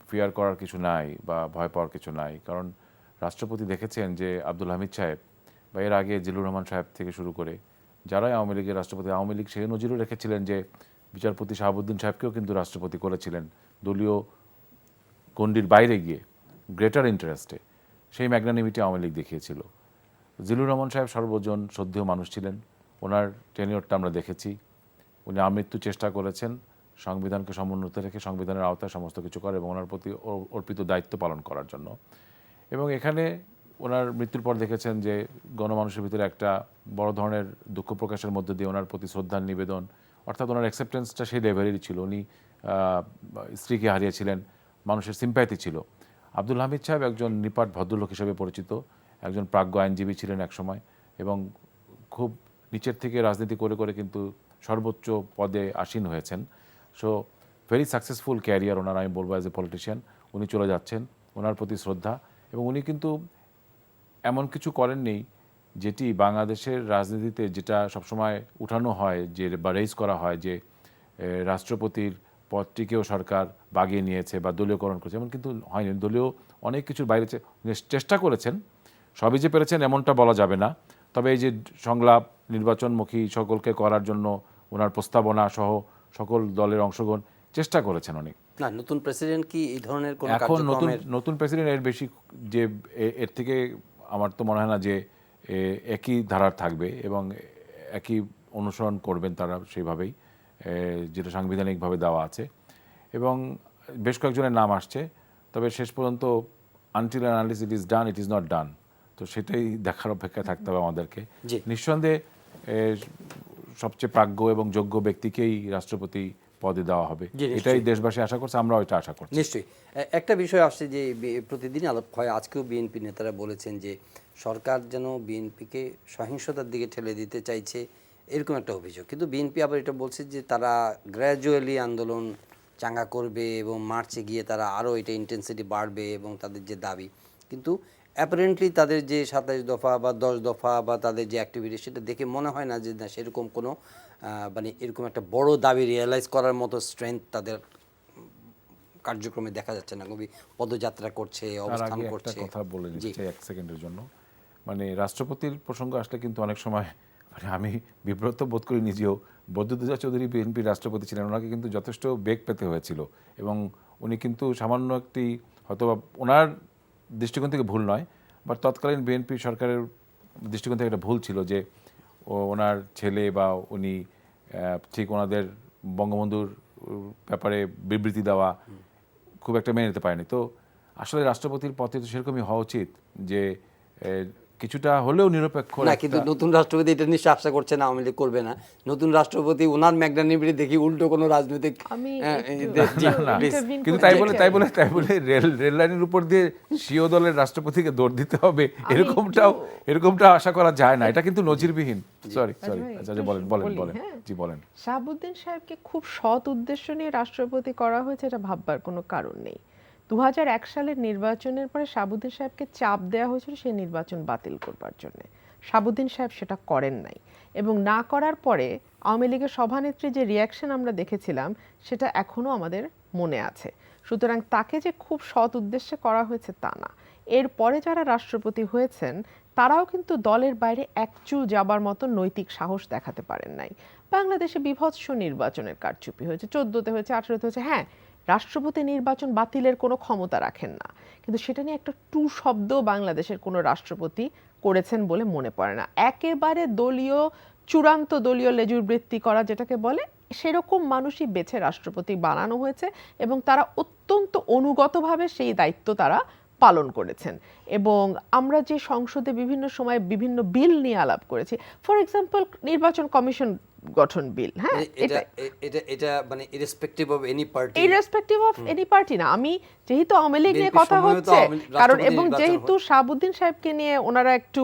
Speaker 4: ফিয়ার করার কিছু নাই বা ভয় পাওয়ার কিছু নাই, কারণ রাষ্ট্রপতি দেখেছেন যে আব্দুল হামিদ সাহেব বা এর আগে জিল্লুর রহমান সাহেব থেকে শুরু করে যারাই আওয়ামী লীগের রাষ্ট্রপতি, আওয়ামী লীগ সেই নজিরও রেখেছিলেন যে বিচারপতি শাহাবুদ্দিন সাহেবকেও কিন্তু রাষ্ট্রপতি করেছিলেন দলীয় গণ্ডির বাইরে গিয়ে, গ্রেটার ইন্টারেস্টে। সেই ম্যাগনানিমিটি আওয়ামী লীগ দেখিয়েছিল। জিল্লুর রহমান সাহেব সর্বজন শ্রদ্ধেয় মানুষ ছিলেন, ওনার টেনিওরটা আমরা দেখেছি। উনি আমৃত্যু চেষ্টা করেছেন সংবিধানকে সমুন্নত রেখে সংবিধানের আওতায় সমস্ত কিছু করে এবং ওনার প্রতি অর্পিত দায়িত্ব পালন করার জন্য। এবং এখানে ওনার মৃত্যুর পর দেখেছেন যে গণমানুষের ভিতরে একটা বড় ধরনের দুঃখ প্রকাশের মধ্যে দিয়ে ওনার প্রতি শ্রদ্ধার নিবেদন, অর্থাৎ ওনার অ্যাকসেপ্টেন্সটা সেই লেভেলেরই ছিল। উনি স্ত্রীকে হারিয়েছিলেন, মানুষের সিম্প্যাথি ছিল। আব্দুল হামিদ সাহেব একজন নিপাট ভদ্রলোক হিসেবে পরিচিত, একজন প্রাজ্ঞ আইনজীবী ছিলেন একসময় এবং খুব নিচের থেকে রাজনীতি করে করে কিন্তু সর্বোচ্চ পদে আসীন হয়েছেন। সো ভেরি সাকসেসফুল ক্যারিয়ার ওনার, আমি বলবো অ্যাজ এ পলিটিশিয়ান। উনি চলে যাচ্ছেন, ওনার প্রতি শ্রদ্ধা। এবং উনি কিন্তু এমন কিছু করেননি যেটি বাংলাদেশের রাজনীতিতে যেটা সবসময় উঠানো হয় যে বা রেজ করা হয় যে রাষ্ট্রপতির পদটিকেও সরকার বাগিয়ে নিয়েছে বা দলীয়করণ করেছে, এমন কিন্তু হয়নি। দলীয় অনেক কিছুর বাইরে চেষ্টা করেছেন, সবই যে পেরেছেন এমনটা বলা যাবে না। তবে এই যে সংলাপ, নির্বাচনমুখী সকলকে করার জন্য ওনার প্রস্তাবনা সহ সকল দলের অংশগ্রহণ চেষ্টা করেছেন অনেক।
Speaker 1: না, নতুন প্রেসিডেন্ট কি এই ধরনের কোন
Speaker 4: এখন
Speaker 1: কার্যক্রমের
Speaker 4: নতুন প্রেসিডেন্ট এর বেশি যে এর থেকে আমার তো মনে হয় না যে একই ধারার থাকবে এবং একই অনুসরণ করবেন তারা সেইভাবেই, যেটা সাংবিধানিকভাবে দেওয়া আছে। এবং বেশ কয়েকজনের নাম আসছে, তবে শেষ পর্যন্ত until and unless it is done, it is not done. তো সেটাই দেখার অপেক্ষা থাকতে হবে আমাদেরকে।
Speaker 1: জি।
Speaker 4: নিঃসন্দেহে সবচেয়ে প্রাজ্ঞ এবং যোগ্য ব্যক্তিকেই রাষ্ট্রপতি পদে দেওয়া হবে,
Speaker 1: জি, নিশ্চয়ই।
Speaker 4: এটাই দেশবাসী আশা করছে, আমরাও এটা আশা করছি।
Speaker 1: নিশ্চয়ই। একটা বিষয় আসছে যে প্রতিদিন আলাপ হয়, আজকেও বিএনপি নেতারা বলেছেন যে সরকার যেন বিএনপিকে সহিংসতার দিকে ঠেলে দিতে চাইছে, এরকম একটা অভিযোগ। কিন্তু বিএনপি আবার এটা বলছে যে তারা গ্র্যাজুয়ালি আন্দোলন চাঙ্গা করবে এবং মার্চে গিয়ে তারা আরও এটা ইন্টেন্সিটি বাড়বে এবং তাদের যে দাবি, কিন্তু অ্যাপারেন্টলি তাদের যে 27 দফা বা 10 দফা বা তাদের যে অ্যাক্টিভিটি, সেটা দেখে মনে হয় না যে না সেরকম কোনো মানে এরকম একটা বড় দাবি রিয়েলাইজ করার মতো স্ট্রেংথ তাদের কার্যক্রমে দেখা যাচ্ছে না। কবি পদযাত্রা করছে,
Speaker 4: তার
Speaker 1: অবস্থান
Speaker 4: আগে একটা
Speaker 1: করছে।
Speaker 4: কথা বলে
Speaker 1: জি।
Speaker 4: নিতে চাই এক সেকেন্ডের জন্য। মানে রাষ্ট্রপতির প্রসঙ্গ আসলে কিন্তু অনেক সময় মানে আমি বিব্রত বোধ করি নিজেও। বদরুদ্দোজা চৌধুরী বিএনপির রাষ্ট্রপতি ছিলেন, ওনাকে কিন্তু যথেষ্ট বেগ পেতে হয়েছিল এবং উনি কিন্তু সামান্য একটি হয়তো ওনার দৃষ্টিকোণ থেকে ভুল নয়, বাট তৎকালীন বিএনপি সরকারের দৃষ্টিকোণ থেকে একটা ভুল ছিল যে ওনার ছেলে বা উনি ঠিক ওনাদের বঙ্গবন্ধুর ব্যাপারে বিবৃতি দেওয়া খুব একটা মেনে নিতে পারেনি। তো আসলে রাষ্ট্রপতির পথে তো সেরকমই হওয়া উচিত যে কিছুটা হলেও নিরপেক্ষ
Speaker 1: না, কিন্তু নতুন রাষ্ট্রপতি এটা নিশ্চয় আশা করছে না আওয়ামী লীগ করবে না। নতুন রাষ্ট্রপতি ওনার ম্যাগনানিমিটি দেখি উল্টো কোনো রাজনৈতিক
Speaker 3: আমি
Speaker 4: না,
Speaker 3: intervene
Speaker 4: কিন্তু
Speaker 3: করতে
Speaker 4: তাই বলে
Speaker 3: চাই।
Speaker 4: রেল লাইনের উপর দিয়ে স্বীয় দলের রাষ্ট্রপতিকে দৌড় দিতে হবে এরকমটা আশা করা যায় না। এটা কিন্তু নজিরবিহীন। সরি
Speaker 3: ভাই,
Speaker 4: আচ্ছা
Speaker 3: একটু
Speaker 4: বলেন
Speaker 3: বলি, হ্যাঁ।
Speaker 4: জি বলেন।
Speaker 3: শাহাবুদ্দিন সাহেবকে খুব সৎ উদ্দেশ্য নিয়ে রাষ্ট্রপতি করা হয়েছে, এটা ভাববার কোনো কারণ নেই। 2001 সালের নির্বাচনের পরে শাহাবুদ্দিন সাহেবকে চাপ দেওয়া হয়েছিল সেই নির্বাচন বাতিল করবার জন্য। শাহাবুদ্দিন সাহেব সেটা করেন নাই এবং না করার পরে আওয়ামী লীগের সভানেত্রী যে রিয়াকশন আমরা দেখেছিলাম সেটা এখনো আমাদের মনে আছে। সুতরাং তাকে যে খুব সৎ উদ্দেশ্যে করা হয়েছে তা না। এরপরে যারা রাষ্ট্রপতি হয়েছেন তারাও কিন্তু দলের বাইরে এক চুল যাবার মতো নৈতিক সাহস দেখাতে পারেন নাই। বাংলাদেশে বিভৎস নির্বাচনের কারচুপি হয়েছে, 14তে হয়েছে, 18তে হয়েছে। হ্যাঁ, রাষ্ট্রপতি নির্বাচন বাতিলের কোনো ক্ষমতা রাখেন না, কিন্তু সেটা নিয়ে একটা টু শব্দ বাংলাদেশের কোনো রাষ্ট্রপতি করেছেন বলে মনে পড়ে না। একেবারে দলীয়, চূড়ান্ত দলীয় লেজুর বৃত্তি করা যেটাকে বলে, সেরকম মানুষই বেছে রাষ্ট্রপতি বানানো হয়েছে এবং তারা অত্যন্ত অনুগতভাবে সেই দায়িত্ব তারা পালন করেছেন। এবং আমরা যে সংসদে বিভিন্ন সময় বিভিন্ন বিল নিয়ে আলাপ করেছি, ফর এক্সাম্পল নির্বাচন কমিশন গঠন বিল, হ্যাঁ,
Speaker 1: এটা মানে irrespective of any party,
Speaker 3: irrespective of any party না। আমি যেহেতু আওয়ামী লীগ নিয়ে কথা হচ্ছে, কারণ এবং যেহেতু শাহাবুদ্দিন সাহেবকে নিয়ে ওনারা একটু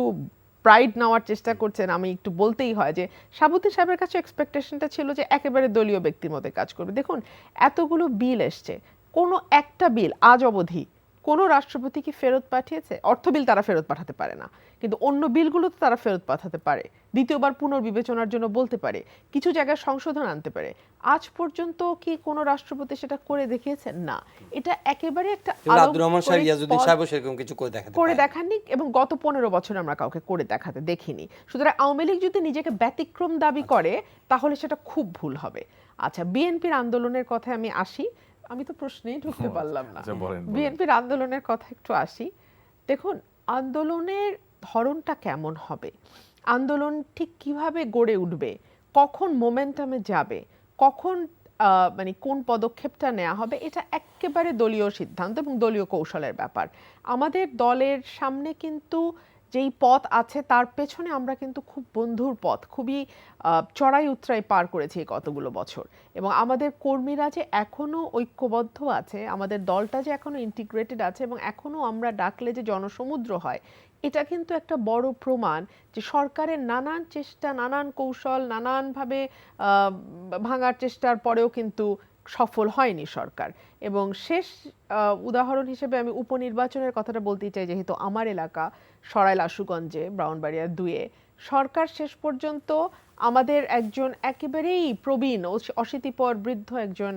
Speaker 3: প্রাইড নেওয়ার চেষ্টা করছেন, আমি একটু বলতেই হয় যে শাহাবুদ্দিন সাহেবের কাছে এক্সপেকটেশনটা ছিল যে একেবারে দলীয় ব্যক্তির মতো কাজ করবে। দেখুন, এতগুলো বিল এসছে, কোনো একটা বিল আজ অবধি কোনো রাষ্ট্রপতি কি ফেরত পাঠিয়েছে? অর্থ বিল তারা ফেরত পাঠাতে পারে না, কিন্তু অন্য বিলগুলো তো তারা ফেরত পাঠাতে পারে, দ্বিতীয়বার পুনর্বিবেচনার জন্য বলতে পারে, কিছু জায়গায় সংশোধন আনতে পারে। আজ পর্যন্ত কি কোনো রাষ্ট্রপতি সেটা করে দেখিয়েছেন? না। এটা একেবারে একটা
Speaker 1: আব্দুর রহমান সাহেব, ইয়াজউদ্দিন সাহেব সেরকম কিছু করে
Speaker 3: দেখাননি এবং গত 15 বছর আমরা কাউকে করে দেখাতে দেখিনি। সুতরাং আওয়ামী লীগ যদি নিজেকে ব্যতিক্রম দাবি করে তাহলে সেটা খুব ভুল হবে। আচ্ছা, বিএনপির আন্দোলনের কথায় আমি আসি। আমি তো প্রশ্নেই ঢুকতে পারলাম না। বিএনপির আন্দোলনের কথা একটু আসি। দেখুন, আন্দোলনের ধরনটা কেমন হবে, আন্দোলন ঠিক কিভাবে গড়ে উঠবে, কখন মোমেন্টামে যাবে, কখন মানে কোন পদক্ষেপটা নেওয়া হবে, এটা একেবারে দলীয় সিদ্ধান্ত এবং দলীয় কৌশলের ব্যাপার। আমাদের দলের সামনে কিন্তু যেই পথ আছে তার পেছনে আমরা কিন্তু খুব বন্ধুর পথ, খুবই চড়াই উতরাই পার করেছি এই কতগুলো বছর। এবং আমাদের কর্মীরা যে এখনো ঐক্যবদ্ধ আছে, আমাদের দলটা যে এখনো ইন্টিগ্রেটেড আছে এবং এখনো আমরা ডাকলে যে জনসমুদ্র হয়, এটা কিন্তু একটা বড় প্রমাণ যে সরকারের নানান চেষ্টা, নানান কৌশল, নানানভাবে ভাঙার চেষ্টার পরেও কিন্তু সফল হয়নি সরকার। এবং শেষ উদাহরণ হিসেবে আমি উপনির্বাচনের কথাটা বলতে চাই, যেহেতু আমার এলাকা সরাইল আশুগঞ্জে, ব্রাহ্মণবাড়িয়া 2-এ সরকার শেষ পর্যন্ত আমাদের একজন একেবারেই প্রবীণ অশীতিপর বৃদ্ধ একজন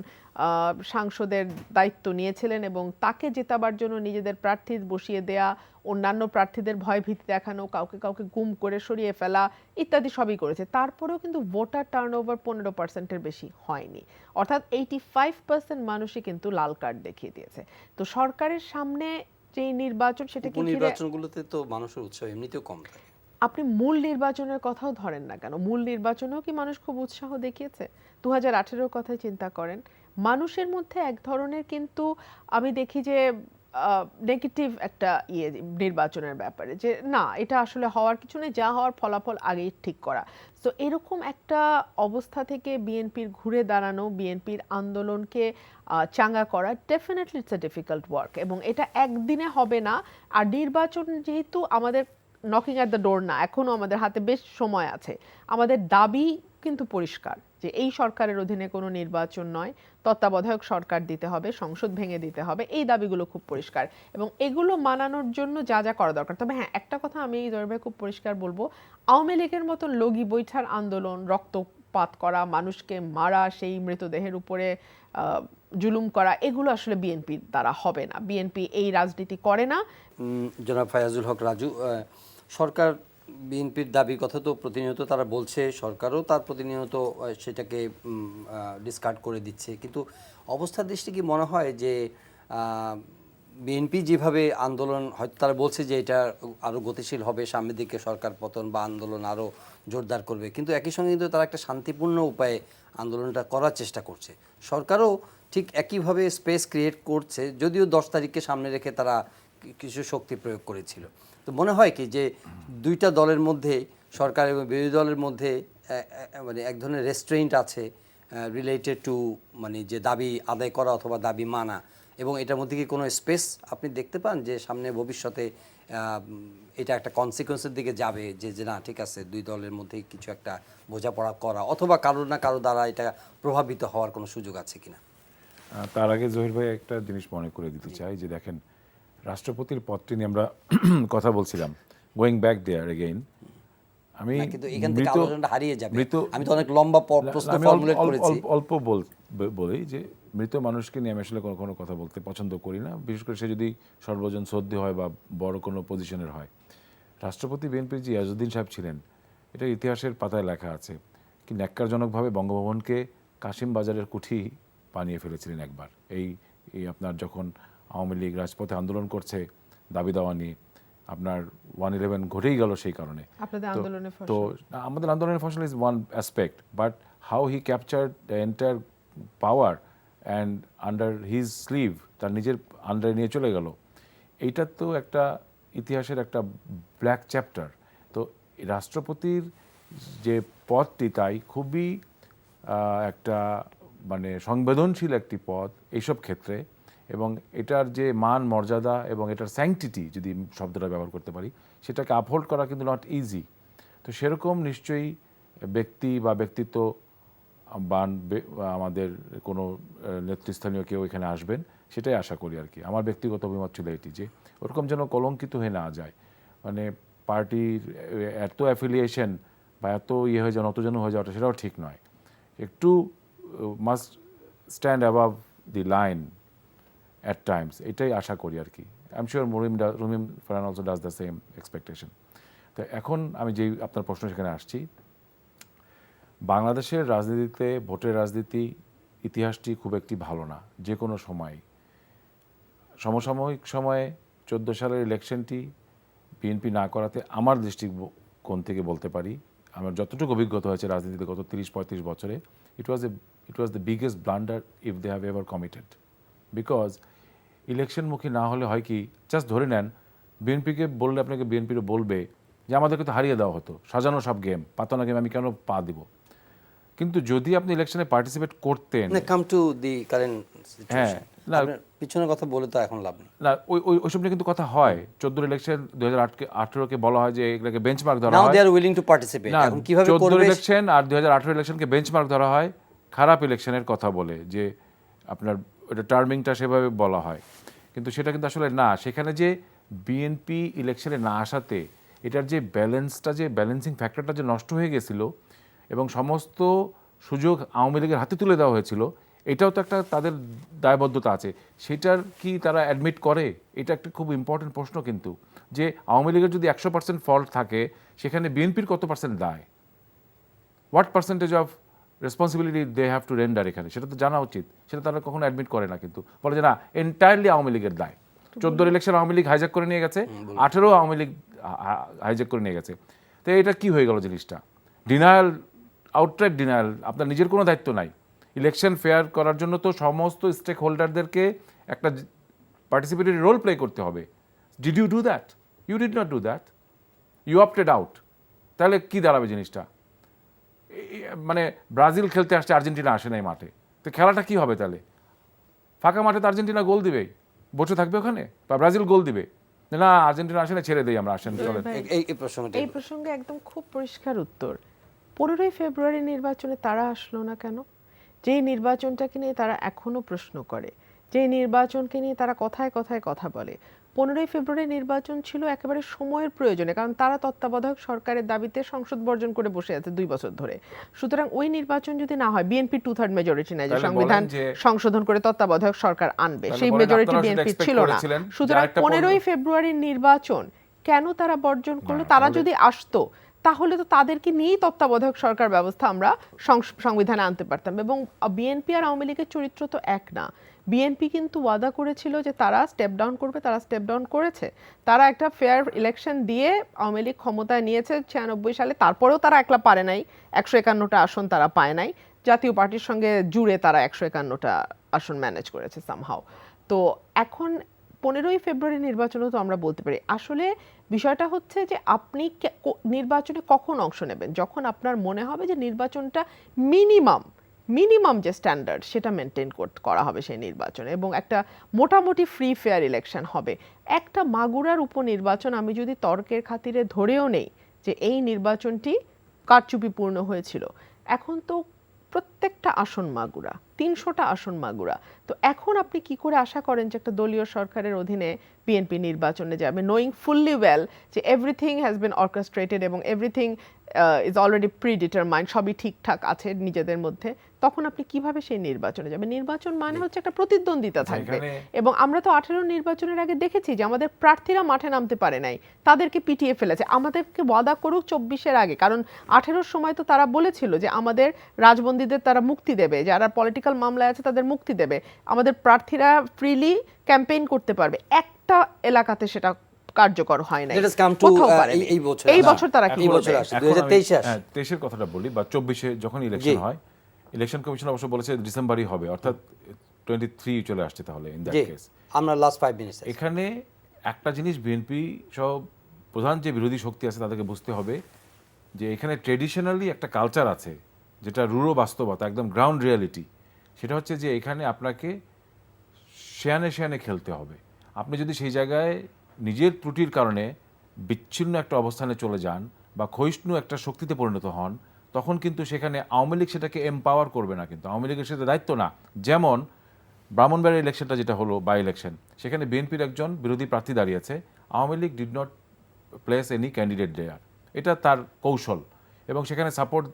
Speaker 3: সাংসদের দায়িত্ব নিয়েছিলেন এবং তাকে জেতাবার জন্য নিজেদের প্রার্থী বসিয়ে দেয়া, অন্যান্য প্রার্থীদের ভয়ভীতি দেখানো, কাউকে কাউকে গুম করে সরিয়ে ফেলা ইত্যাদি সবই করেছে। তারপরেও কিন্তু ভোটার টার্নওভার 15%-এর বেশি হয়নি, অর্থাৎ 85% মানুষই কিন্তু লাল কার্ড দেখিয়ে দিয়েছে। তো সরকারের সামনে যে নির্বাচন সেটাকে ঘিরে
Speaker 1: নির্বাচনগুলোতে তো মানুষের উৎসাহ এমনিতেও কম থাকে।
Speaker 3: আপনি মূল নির্বাচনের কথাও ধরেন না কেন, মূল নির্বাচনেও কি মানুষ খুব উৎসাহ দেখিয়েছে? 2018-র কথাই চিন্তা করেন, মানুষের মধ্যে এক ধরনের কিন্তু আমি দেখি যে নেগেটিভ একটা নির্বাচনের ব্যাপারে, যে না এটা আসলে হওয়ার কিছু নেই, যা হওয়ার ফলাফল আগেই ঠিক করা। তো এরকম একটা অবস্থা থেকে বিএনপির ঘুরে দাঁড়ানো, বিএনপির আন্দোলনকে চাঙ্গা করা, definitely it's a difficult work এবং এটা একদিনে হবে না। আর নির্বাচন যেহেতু আমাদের নকিং অ্যাট দ্য ডোর না, এখনো আমাদের হাতে বেশ সময় আছে, আমাদের দাবি কিন্তু পরিষ্কার যে এই সরকারের অধীনে কোনো নির্বাচন নয়, তত্ত্বাবধায়ক সরকার দিতে হবে, সংসদ ভেঙে দিতে হবে, এই দাবিগুলো খুব পরিষ্কার এবং এগুলো মানানোর জন্য যা যা করা দরকার। তবে হ্যাঁ, একটা কথা আমি এই দরবারে খুব পরিষ্কার বলবো, আওয়ামী লীগের মতন লগি বৈঠার আন্দোলন, রক্তপাত করা, মানুষকে মারা, সেই মৃতদেহের উপরে জুলুম করা, এগুলো আসলে বিএনপির দ্বারা হবে না। বিএনপি এই রাজনীতি করে না।
Speaker 1: জনাব ফায়াজুল হক রাজু, সরকার বিএনপির দাবির কথা তো প্রতিনিয়ত তারা বলছে, সরকারও তার প্রতিনিয়ত সেটাকে ডিসকার্ড করে দিচ্ছে, কিন্তু অবস্থার দৃষ্টি কি মনে হয় যে বিএনপি যেভাবে আন্দোলন, হয়তো তারা বলছে যে এটা আরও গতিশীল হবে, সামনের দিকে সরকার পতন বা আন্দোলন আরও জোরদার করবে, কিন্তু একই সঙ্গে কিন্তু তারা একটা শান্তিপূর্ণ উপায়ে আন্দোলনটা করার চেষ্টা করছে, সরকারও ঠিক একইভাবে স্পেস ক্রিয়েট করছে, যদিও 10 তারিখকে সামনে রেখে তারা কিছু শক্তি প্রয়োগ করেছিল। তো মনে হয় কি যে দুইটা দলের মধ্যে, সরকার এবং বিরোধী দলের মধ্যে মানে এক ধরনের রেস্ট্রেইন্ট আছে রিলেটেড টু মানে যে দাবি আদায় করা অথবা দাবি মানা, এবং এটার মধ্যে কি কোনো স্পেস আপনি দেখতে পান যে সামনে ভবিষ্যতে এটা একটা কনসিকোয়েন্সের দিকে যাবে, যে না ঠিক আছে দুই দলের মধ্যে কিছু একটা বোঝাপড়া করা অথবা কারো না কারো দ্বারা এটা প্রভাবিত হওয়ার কোনো সুযোগ আছে কিনা?
Speaker 4: তার আগে জহির ভাই একটা জিনিস মনে করে দিতে চাই যে দেখেন, রাষ্ট্রপতির পদটি নিয়ে আমরা কথা বলছিলাম, গোয়িং ব্যাক দেয়ার এগেইন, আমি
Speaker 1: কিন্তু এখান থেকে আলোচনাটা হারিয়ে যাবে।
Speaker 4: মৃত,
Speaker 1: আমি তো অনেক লম্বা প্রশ্ন ফর্মুলেট করেছি,
Speaker 4: অল্প বলি যে মৃত মানুষকে নিয়ে আমি আসলে কোনো কথা বলতে পছন্দ করি না, বিশেষ করে সে যদি সর্বজন শ্রদ্ধে হয় বা বড় কোনো পজিশনের হয়। রাষ্ট্রপতি বিএনপির যে ইয়াজউদ্দিন সাহেব ছিলেন, এটা ইতিহাসের পাতায় লেখা আছে, কি ন্যাক্কারজনকভাবে বঙ্গভবনকে কাশিম বাজারের কুঠি বানিয়ে ফেলেছিলেন একবার। এই আপনার যখন আওয়ামী লীগ রাজপথে আন্দোলন করছে দাবি দাওয়া নিয়ে, আপনার 1/11 ঘটেই গেল সেই কারণে। তো আমাদের আন্দোলনের ফসল is one aspect, but how he captured the entire power and under his sleeve, তার নিজের আন্ডারে নিয়ে চলে গেল, এইটা তো একটা ইতিহাসের একটা ব্ল্যাক চ্যাপ্টার। তো রাষ্ট্রপতির যে পদটি তাই খুবই একটা মানে সংবেদনশীল একটি পদ এইসব ক্ষেত্রে, এবং এটার যে মান মর্যাদা এবং এটার স্যাংটিটি যদি শব্দটা ব্যবহার করতে পারি, সেটাকে আপহোল্ড করা কিন্তু নট ইজি। তো সেরকম নিশ্চয়ই ব্যক্তি বা ব্যক্তিত্ব আমাদের কোনো নেতৃস্থানীয় কেউ এখানে আসবেন, সেটাই আশা করি আর কি। আমার ব্যক্তিগত অভিমত ছিল এটি, যে ওরকম যেন কলঙ্কিত হয়ে না যায়, মানে পার্টির এত অ্যাফিলিয়েশন বা এত হয়ে যাওয়া, নতজন হয়ে যাওয়াটা সেটাও ঠিক নয়, একটু must stand above the line at times, এটাই আশা করি আর কি। I am sure Rumeen Farhan also does the same expectation. তো এখন আমি যেই আপনার প্রশ্ন সেখানে আসছি, বাংলাদেশের রাজনীতিতে ভোটের রাজনীতি ইতিহাসটি খুব একটি ভালো না, যে কোনো সময়। সমসাময়িক সময়ে 14 সালের ইলেকশনটি বিএনপি না করাতে আমার দৃষ্টিকোণ থেকে বলতে পারি, আমার যতটুকু অভিজ্ঞতা হয়েছে রাজনীতিতে গত 30-35 বছরে, it was the biggest blunder if they have ever committed. Because ইলেকশনমুখী না হলে হয় কি, জাস্ট ধরে নেন বিএনপিকে বললে আপনাকে বিএনপিরও বলবে যে আমাদেরকে তো হারিয়ে দেওয়া হতো, সাজানো সব গেম, পাতানো গেম, আমি কেন পা দিব। কিন্তু যদি আপনি ইলেকশনে পার্টিসিপেট করতেন,
Speaker 1: কাম টু দি কারেন্ট
Speaker 4: হ্যাঁ, না
Speaker 1: পিছনের কথা বলে তো এখন লাভ নেই
Speaker 4: না, ওইসব নিয়ে কিন্তু কথা হয়। 14 ইলেকশন 2018-কে বলা হয় যে এগুলোকে বেঞ্চমার্ক ধরা হয়,
Speaker 1: দে আর উইলিং টু পার্টিসিপেট। এখন কিভাবে করবে
Speaker 4: 14 ইলেকশন আর 2018 ইলেকশনকে বেঞ্চমার্ক ধরা হয় খারাপ ইলেকশনের কথা বলে, যে আপনার ওটা টার্মিংটা সেভাবে বলা হয়, কিন্তু সেটা কিন্তু আসলে না। সেখানে যে বিএনপি ইলেকশনে না আসাতে এটার যে ব্যালেন্সিং ফ্যাক্টরটা যে নষ্ট হয়ে গেছিল এবং সমস্ত সুযোগ আওয়ামী লীগের হাতে তুলে দেওয়া হয়েছিল, এটাও তো একটা তাদের দায়বদ্ধতা আছে। সেটার কি তারা অ্যাডমিট করে? এটা একটা খুব ইম্পর্টেন্ট প্রশ্ন কিন্তু, যে আওয়ামী লীগের যদি 100% ফল্ট থাকে, সেখানে বিএনপির কত পার্সেন্ট দায়, what percentage of responsibility they have to render, এখানে সেটা তো জানা উচিত। সেটা তারা কখনো অ্যাডমিট করে না, কিন্তু বলে যে না, এন্টায়ারলি আওয়ামী লীগের দায়। 14 ইলেকশন আওয়ামী লীগ হাইজ্যাক করে নিয়ে গেছে, 18 আওয়ামী লীগ হাইজ্যাক করে নিয়ে গেছে। তো এটা কি হয়ে গেল জিনিসটা? Denial, outright denial. আপনার নিজের কোনো দায়িত্ব নাই। ইলেকশন ফেয়ার করার জন্য তো সমস্ত স্টেক হোল্ডারদেরকে একটা পার্টিসিপেটরি রোল প্লে করতে হবে। Did you do that? You did not do that, you opted out. তাহলে কি দাঁড়াবে জিনিসটা? মানে ব্রাজিল খেলতে আসছে, আর্জেন্টিনা আসে নাই মাঠে, তো খেলাটা কি হবে তাহলে? ফাঁকা মাঠে তো আর্জেন্টিনা গোল দিবেই, বসে থাকবে ওখানে, বা ব্রাজিল গোল দিবে না, আর্জেন্টিনা আসে না, ছেড়ে দেই আমরা, আসেন চলেন।
Speaker 3: এই প্রসঙ্গে একদম খুব পরিষ্কার উত্তর। 15ই ফেব্রুয়ারি নির্বাচনে তারা আসলো না কেন? যেই নির্বাচনটাকে নিয়ে তারা এখনো প্রশ্ন করে, যেই নির্বাচনকে নিয়ে তারা কথায় কথায় কথা বলে, 15ই ফেব্রুয়ারি নির্বাচন ছিল একেবারে সময়ের প্রয়োজনে, কারণ তারা তত্ত্বাবধায়ক সরকারের দাবিতে সংসদ বর্জন করে বসে আছে 2 বছর ধরে। সুতরাং ওই নির্বাচন যদি না হয়, বিএনপি 2/3 মেজরিটি নাই যে সংবিধান সংশোধন করে তত্ত্বাবধায়ক সরকার আনবে, সেই মেজরিটি বিএনপি ছিল না। সুতরাং 15ই ফেব্রুয়ারির নির্বাচন কেন তারা বর্জন করলো? তারা যদি আসতো তাহলে তো তাদেরকে নিয়েই তত্ত্বাবধায়ক সরকার ব্যবস্থা আমরা সংবিধানে আনতে পারতাম। এবং বিএনপি আর আওয়ামী লীগের চরিত্র তো এক না। বিএনপি কিন্তু ওয়াদা করেছিল যে তারা স্টেপ ডাউন করবে, তারা স্টেপ ডাউন করেছে। তারা একটা ফেয়ার ইলেকশন দিয়ে আওয়ামী লীগ ক্ষমতায় নিয়েছে 96 সালে, তারপরেও তারা একলা পারে নাই, 151টা আসন তারা পায় নাই। জাতীয় পার্টির সঙ্গে জুড়ে তারা 151টা আসন ম্যানেজ করেছে সামহাও। তো এখন 15ই ফেব্রুয়ারি নির্বাচনও তো আমরা বলতে পারি। আসলে বিষয়টা হচ্ছে যে আপনি নির্বাচনে কখন অংশ নেবেন, যখন আপনার মনে হবে যে নির্বাচনটা মিনিমাম যে স্ট্যান্ডার্ড সেটা মেনটেন করা হবে সেই নির্বাচনে, এবং একটা মোটামুটি ফ্রি ফেয়ার ইলেকশন হবে। একটা মাগুরার উপনির্বাচন আমি যদি তর্কের খাতিরে ধরেও নেই যে এই নির্বাচনটি কারচুপিপূর্ণ হয়েছিল, এখন তো প্রত্যেকটা আসন মাগুরা, 300টা আসন মাগুরা। তো এখন আপনি কি করে আশা করেন যে একটা দলীয় সরকারের অধীনে বিএনপি নির্বাচনে যাবে, নোয়িং ফুললি ওয়েল যে এভরিথিং হ্যাজ বিন অর্কেস্ট্রেটেড এবং এভরিথিং ইজ অলরেডি প্রিডিটারমাইন্ড, সবই ঠিকঠাক আছে নিজেদের মধ্যে? তখন আপনি কিভাবে সেই নির্বাচনে যাবেন? নির্বাচন মানে হচ্ছে একটা প্রতিদ্বন্দ্বিতা থাকবে। এবং আমরা তো 18 নির্বাচনের আগে দেখেছি যে আমাদের প্রার্থীরা মাঠে নামতে পারে নাই, তাদেরকে পিটিয়ে ফেলেছে। আমাদেরকে ওয়াদা করুক 24-এর আগে, কারণ 18-র সময় তো তারা বলেছিল যে আমাদের রাজবন্দীদের তারা মুক্তি দেবে, যারা পলিটিক্যাল মামলায় আছে তাদের মুক্তি দেবে, আমাদের প্রার্থীরা ফ্রিলি ক্যাম্পেইন করতে পারবে। একটা এলাকাতে সেটা কার্যকর হয় না। এই বছর তারা কি বলছে?
Speaker 4: 23-এর কথাটা বলি, বা 24-এ যখন ইলেকশন হয়, ইলেকশন কমিশন অবশ্য বলেছে ডিসেম্বরই হবে, অর্থাৎ 23 চলে আসছে। তাহলে ইন দ্যাট কেস
Speaker 1: আমরা লাস্ট 5 মিনিটস
Speaker 4: এখানে একটা জিনিস বিএনপি সব প্রধান যে বিরোধী শক্তি আছে তাদেরকে বুঝতে হবে যে এখানে ট্রেডিশনালি একটা কালচার আছে যেটা রূঢ় বাস্তবতা, একদম গ্রাউন্ড রিয়ালিটি। সেটা হচ্ছে যে এখানে আপনাকে শেয়ানে খেলতে হবে। আপনি যদি সেই জায়গায় নিজের ত্রুটির কারণে বিচ্ছিন্ন একটা অবস্থানে চলে যান বা ক্ষয়িষ্ণু একটা শক্তিতে পরিণত হন, তখন কিন্তু সেখানে আওয়ামী লীগ সেটাকে এম্পাওয়ার করবে না, কিন্তু আওয়ামী লীগের সেটা দায়িত্ব না। যেমন ব্রাহ্মণবাড়িয়ার ইলেকশনটা যেটা হলো বাই ইলেকশন, সেখানে বিএনপির একজন বিরোধী প্রার্থী দাঁড়িয়েছে, Awami League did not place any candidate there, এটা তার কৌশল, এবং সেখানে সাপোর্ট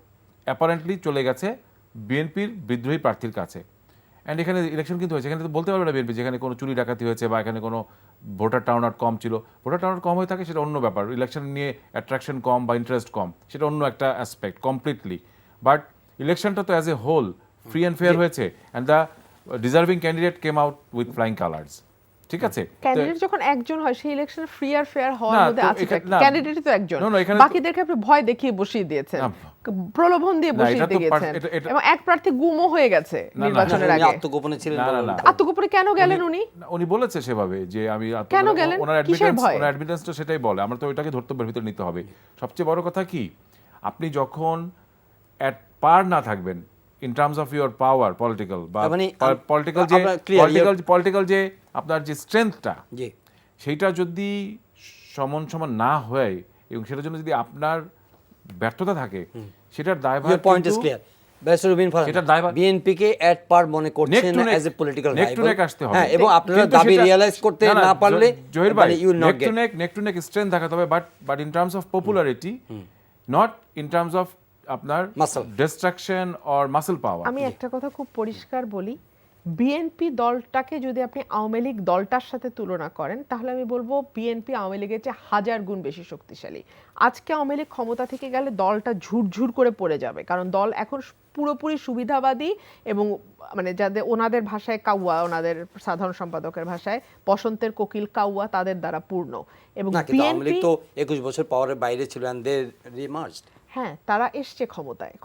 Speaker 4: অ্যাপারেন্টলি চলে গেছে বিএনপির বিদ্রোহী প্রার্থীর কাছে। অ্যান্ড এখানে ইলেকশন কিন্তু হয়েছে, এখানে তো বলতে পারবে না বিএনপি যেখানে কোনো চুরি ডাকাতি হয়েছে বা এখানে কোনো ভোটার টার্নআউট কম ছিল। ভোটার টার্নআউট কম হয়ে থাকে সেটা অন্য ব্যাপার, ইলেকশন নিয়ে অ্যাট্রাকশন কম বা ইন্টারেস্ট কম সেটা অন্য একটা অ্যাসপেক্ট কমপ্লিটলি। বাট ইলেকশনটা তো as a whole free and fair হয়েছে, and the deserving candidate came out with flying colours. ঠিক আছে,
Speaker 3: ক্যান্ডিডেট যখন একজন হয় সেই ইলেকশন ফ্রি আর ফেয়ার হওয়ার মধ্যে আছে, ক্যান্ডিডেটই তো একজন, বাকিদেরকে আপনি ভয় দেখিয়ে বসিয়ে দিয়েছেন, প্রলোভন দিয়ে বসিয়ে দিয়েছেন, এবং এক প্রার্থী গুমও হয়ে গেছে নির্বাচনের আগে।
Speaker 1: আত্মগোপনে ছিলেন,
Speaker 3: আত্মগোপনে কেন গেলেন
Speaker 4: উনি বলেছে সেভাবে যে আমি
Speaker 3: কেন গেলেন,
Speaker 4: ওনার অ্যাডমিটেন্সটা সেটাই বলে, আমরা তো ওইটাকে ধর্তব্যের ভিতরে নিতে হবে। সবচেয়ে বড় কথা কি, আপনি যখন অ্যাট পার না থাকবেন in terms of your power political বা পলিটিক্যাল যে আপনার যে স্ট্রেংথটা, সেইটা যদি সমান না হয় এবং সেটার জন্য যদি আপনার ব্যর্থতা থাকে, সেটার দায়ভার
Speaker 1: ব্যারিস্টার রুবিন ফারহান,
Speaker 4: সেটার দায়ভার
Speaker 1: বিএনপি কে অ্যাট পার মনে করছেন
Speaker 4: Neck to neck-
Speaker 1: as a political
Speaker 4: neck to neck আসতে হবে।
Speaker 1: হ্যাঁ, এবং আপনারা
Speaker 4: কিন্তু
Speaker 1: দাবি
Speaker 4: সেটা-
Speaker 1: রিয়ালাইজ করতে না পারলে
Speaker 4: জহির ভাই,
Speaker 1: you not get.
Speaker 4: Neck to neck strength দেখাতে হবে, but in terms of popularity, not in terms of আপনার
Speaker 1: Muscle.
Speaker 4: Destruction or muscle power.
Speaker 3: আমি একটা কথা খুব পরিষ্কার বলি, বিএনপি দলটাকে যদি আপনি আওয়ামী লীগ দলটার সাথে তুলনা করেন তাহলে আমি বলবো বিএনপি আওয়ামী লীগের চেয়ে 1000 গুণ বেশি শক্তিশালী। আজকে আওয়ামী লীগ ক্ষমতা থেকে গেলে দলটা ঝুরঝুর করে পড়ে যাবে, কারণ দল এখন পুরোপুরি সুবিধাবাদী এবং মানে যাদের ওনাদের ভাষায় কাউয়া, ওনাদের সাধারণ সম্পাদকের ভাষায় বসন্তের কোকিল কাউয়া, তাদের দ্বারা পূর্ণ। এবং
Speaker 1: না, কিন্তু আওয়ামী লীগ
Speaker 3: বিএনপি
Speaker 1: তো 21 বছর পাওয়ারের বাইরে ছিল এন্ড দে রিমার্জড।
Speaker 3: হ্যাঁ, তারা এসছে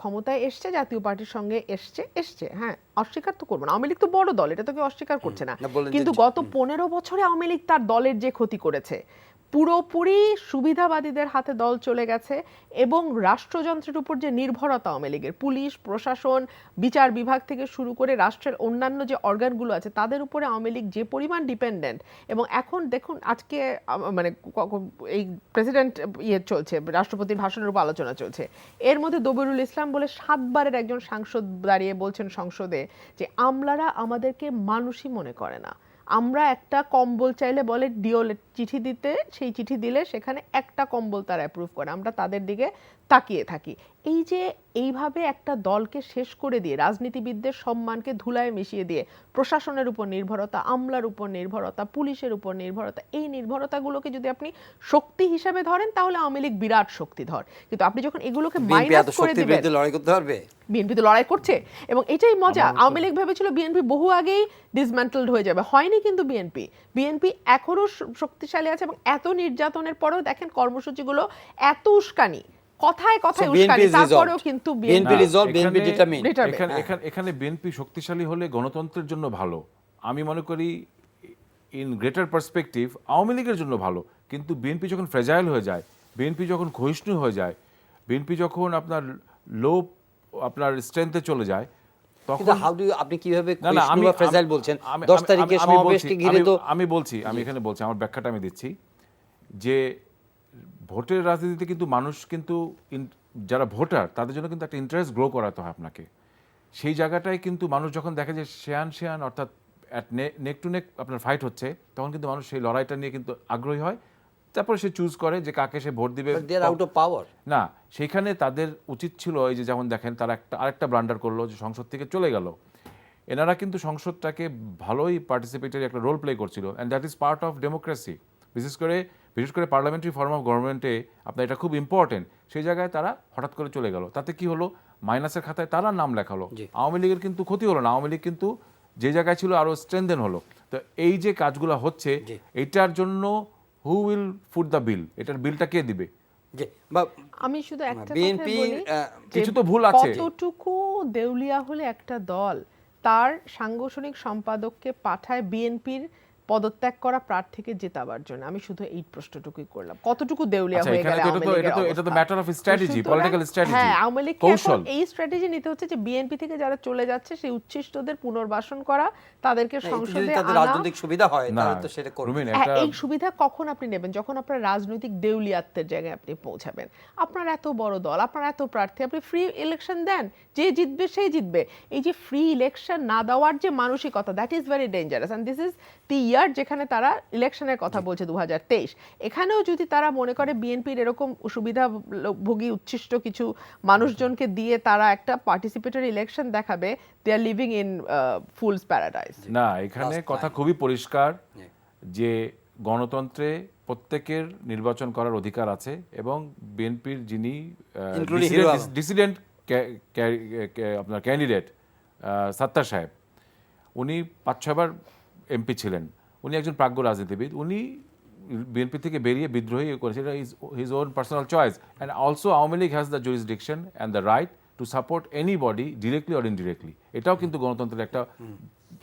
Speaker 3: ক্ষমতায় এসছে, জাতীয় পার্টির সঙ্গে এসছে, হ্যাঁ, অস্বীকার তো করবো না। আওয়ামী লীগ তো বড় দল, এটা তো কেউ অস্বীকার করছে না,
Speaker 1: না, বললেন যে
Speaker 3: কিন্তু গত 15 বছরে আওয়ামী লীগ তার দলের যে ক্ষতি করেছে, পুরোপুরি সুবিধাবাদীদের হাতে দল চলে গেছে এবং রাষ্ট্রযন্ত্রের উপর যে নির্ভরতা আওয়ামী লীগের, পুলিশ প্রশাসন বিচার বিভাগ থেকে শুরু করে রাষ্ট্রের অন্যান্য যে অর্গানগুলো আছে তাদের উপরে আওয়ামী লীগ যে পরিমাণ ডিপেন্ডেন্ট। এবং এখন দেখুন আজকে মানে এই প্রেসিডেন্ট চলছে, রাষ্ট্রপতির ভাষণের উপর আলোচনা চলছে, এর মধ্যে দবিরুল ইসলাম বলে 7 বারের একজন সাংসদ দাঁড়িয়ে বলছেন সংসদে যে আমলারা আমাদেরকে মানুষই মনে করে না, আমরা একটা কম্বল চাইলে বলে ডিও চিঠি দিতে, সেই চিঠি দিলে সেখানে একটা কম্বল তারা অ্যাপ্রুভ করে, আমরা তাদের দিকে তাকিয়ে থাকি। এই যে এইভাবে একটা দলকে শেষ করে দিয়ে, রাজনীতিবিদদের সম্মানকে ধুলায় মিশিয়ে দিয়ে, প্রশাসনের উপর নির্ভরতা, আমলার উপর নির্ভরতা, পুলিশের উপর নির্ভরতা, এই নির্ভরতাগুলোকে যদি আপনি শক্তি হিসেবে ধরেন তাহলে আওয়ামী লীগ বিরাট শক্তিধর, কিন্তু আপনি যখন এগুলোকে
Speaker 1: বিএনপি
Speaker 3: মাইনাস
Speaker 1: এত
Speaker 3: করে
Speaker 1: শক্তির
Speaker 3: দিবেন,
Speaker 1: বিরুদ্ধে লড়াই করতে পারবে?
Speaker 3: বিএনপি তো লড়াই করছে এবং এটাই মজা। আওয়ামী লীগ ভেবেছিল বিএনপি বহু আগেই ডিসম্যান্টলড হয়ে যাবে, হয়নি, কিন্তু বিএনপি এখনো শক্তিশালী আছে এবং এত নির্যাতনের পরেও দেখেন কর্মসূচিগুলো এত উস্কানি, কথায় কথায়
Speaker 1: So,
Speaker 3: উস্কানি,
Speaker 1: BNP is
Speaker 3: তারপরেও
Speaker 1: resolved.
Speaker 3: কিন্তু
Speaker 1: BNP resolved, BNP
Speaker 4: এখানে-
Speaker 1: determined.
Speaker 4: এখানে বিএনপি শক্তিশালী হলে গণতন্ত্রের জন্য ভালো। আমি মনে করি ইন গ্রেটার পার্সপেক্টিভ আওয়ামী লীগের জন্য ভালো, কিন্তু বিএনপি যখন ফ্রেজাইল হয়ে যায়, বিএনপি যখন ক্ষয়িষ্ণু হয়ে যায়, বিএনপি যখন আপনার লো আপনার স্ট্রেংথে চলে যায়, তখন
Speaker 1: কিন্তু হাউ ডু আপনি কিভাবে
Speaker 4: না, না,
Speaker 1: ক্ষয়িষ্ণু বা ফ্রেজাইল বলছেন? 10 তারিখে
Speaker 4: আমি
Speaker 1: সমাবেশকে
Speaker 4: বলছি,
Speaker 1: ঘিরে তো
Speaker 4: আমি এখানে বলছি, আমার ব্যাখ্যাটা আমি দিচ্ছি যে ভোটের রাজনীতিতে কিন্তু মানুষ কিন্তু যারা ভোটার তাদের জন্য কিন্তু একটা ইন্টারেস্ট গ্রো করাতে হয় আপনাকে। সেই জায়গাটায় কিন্তু মানুষ যখন দেখে যে শেয়ান অর্থাৎ নেক টু নেক আপনার ফাইট হচ্ছে, তখন কিন্তু মানুষ সেই লড়াইটা নিয়ে কিন্তু আগ্রহী হয়, তারপরে সে চুজ করে যে কাকে সে ভোট দিবে।
Speaker 1: দে আর আউট অফ পাওয়ার।
Speaker 4: না, সেইখানে তাদের উচিত ছিল এই যে যেমন দেখেন তারা আরেকটা ব্লান্ডার করলো যে সংসদ থেকে চলে গেল। এনারা কিন্তু সংসদটাকে ভালোই পার্টিসিপেটরি একটা রোল প্লে করছিল, and that is part of democracy. বিশেষ করে পার্লামেন্টারি ফর্ম অফ গভর্নমেন্টে আপনার এটা খুব ইম্পর্টেন্ট। সেই জায়গায় তারা হঠাৎ করে চলে গেল, তাতে কি হলো, মাইনাসের খাতায় তারা নাম লেখালো। আওয়ামী লীগের কিন্তু ক্ষতি হলো না, আওয়ামী লীগ কিন্তু যে জায়গায় ছিল আরো স্ট্রেংথেন হলো। তো এই যে কাজগুলো হচ্ছে, এটার জন্য হু উইল ফুট দ্য বিল, এটার বিলটা কে দিবে?
Speaker 1: যে বা
Speaker 3: আমি শুধু একটা কথা
Speaker 1: বিএনপি
Speaker 3: বলি,
Speaker 4: কিছু তো ভুল আছে।
Speaker 3: কতটুকু দেউলিয়া হলে একটা দল তার সাংগঠনিক সম্পাদককে পাঠায় বিএনপির পদত্যাগ করা প্রার্থীকে জেতাবার জন্য। আমি শুধু এই প্রশ্নটুকুই করলাম, কতটুকু দেউলিয়া
Speaker 4: আচ্ছা,
Speaker 3: হয়ে
Speaker 4: এখানে
Speaker 3: গেলে
Speaker 4: তো
Speaker 3: আওয়ামী লীগের
Speaker 4: এটা তো
Speaker 3: অবস্থা।
Speaker 4: ম্যাটার অফ স্ট্র্যাটেজি,
Speaker 3: সুতরাং,
Speaker 4: পলিটিক্যাল স্ট্র্যাটেজি,
Speaker 3: হ্যাঁ, আওয়ামী লীগকে
Speaker 4: কৌশল।
Speaker 3: এখন এই স্ট্র্যাটেজি নিতে হচ্ছে যে বিএনপি থেকে যারা চলে যাচ্ছে সেই উচ্ছিষ্টদের পুনর্বাসন করা, তাদেরকে
Speaker 1: যদি
Speaker 3: সংসদে
Speaker 1: তাদের
Speaker 3: আনা।
Speaker 1: রাজনৈতিক সুবিধা হয়
Speaker 4: না,
Speaker 1: তাহলে তো সেটা করবে।
Speaker 4: রুমিন,
Speaker 3: হ্যাঁ,
Speaker 4: একটা
Speaker 3: এই সুবিধা কখন আপনি নেবেন? যখন আপনার রাজনৈতিক দেউলিয়াত্বের জায়গায় আপনি পৌঁছাবেন। আপনার এত বড় দল, আপনার এত প্রার্থী, আপনি ফ্রি ইলেকশন দেন, যে জিতবে সেই জিতবে। এই যে ফ্রি ইলেকশন না দেওয়ার যে মানসিকতা, that is very dangerous, and this is the year যেখানে তারা ইলেকশনের কথা বলছে 2023। এখানেও যদি তারা মনে করে বিএনপির এরকম সুবিধাভোগী উচ্ছিষ্ট কিছু মানুষজনকে দিয়ে তারা একটা পার্টিসিপেটরি ইলেকশন দেখাবে, দে আর লিভিং ইন ফুলস প্যারাডাইস।
Speaker 4: না, এখানে কথা খুবই পরিষ্কার যে গণতন্ত্রে প্রত্যেকের নির্বাচন করার অধিকার আছে, এবং বিএনপির যিনি ডিসিডেন্ট আপনার ক্যান্ডিডেট সাত্তার সাহেব, উনি 5-6 বার এমপি ছিলেন, উনি একজন প্রাজ্ঞ রাজনীতিবিদ, উনি বিএনপি থেকে বেরিয়ে বিদ্রোহী করেছে, এটা his own personal choice. And also Awami League has the jurisdiction and the right to support anybody directly or indirectly. এটাও কিন্তু গণতন্ত্রের একটা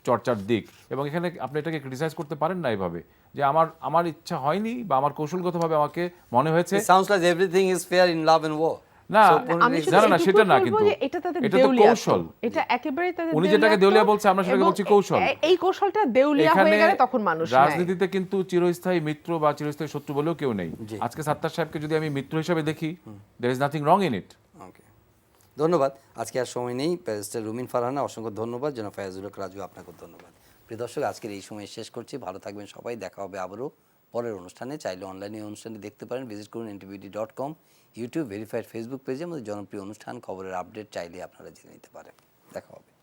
Speaker 4: চর্চার দিক, এবং এখানে আপনি এটাকে ক্রিটিসাইজ করতে পারেন না এইভাবে যে আমার ইচ্ছা হয়নি বা আমার কৌশলগতভাবে আমাকে মনে হয়েছে।
Speaker 1: Sounds like everything is fair in love and war.
Speaker 4: না,
Speaker 3: আমি শুধু
Speaker 4: না, সেটা না,
Speaker 3: বলবো
Speaker 4: কিন্তু
Speaker 3: যে এটা তাদের
Speaker 4: এটা তো
Speaker 3: দেউলিয়াত্ব।
Speaker 4: কৌশল।
Speaker 3: এটা একেবারেই তাদের
Speaker 4: উনি যেটাকে দেউলিয়া বলছে, আমরা সেটাকে
Speaker 3: এবং
Speaker 4: বলছি কৌশল।
Speaker 3: এই কৌশলটা দেউলিয়া হয়ে গেলে তখন মানুষ নেয়।
Speaker 4: রাজনীতিতে কিন্তু চিরস্থায়ী মিত্র বা চিরস্থায়ী শত্রু বলেও কেউ নেই। আজকে সাত্তার সাহেবকে যদি আমি মিত্র হিসেবে দেখি, there is nothing wrong in it.
Speaker 1: ওকে, ধন্যবাদ। আজকে আর সময় নেই। ব্যারিস্টার রুমিন ফারহানা, অসংখ্য ধন্যবাদ। জনাব ফায়াজুল হক রাজু, আপনাকেও ধন্যবাদ। প্রিয় দর্শক, আজকের এই সময় শেষ করছি। ভালো থাকবেন সবাই। দেখা হবে আবারও পরের অনুষ্ঠানে। চাইলে অনলাইনে অনুষ্ঠানটি দেখতে পারেন। ভিজিট করুন ntvd.com, ইউটিউব ভেরিফাইড ফেসবুক পেজে। আমাদের জনপ্রিয় অনুষ্ঠান খবরের আপডেট চাইলে আপনারা জেনে নিতে পারেন। দেখা হবে।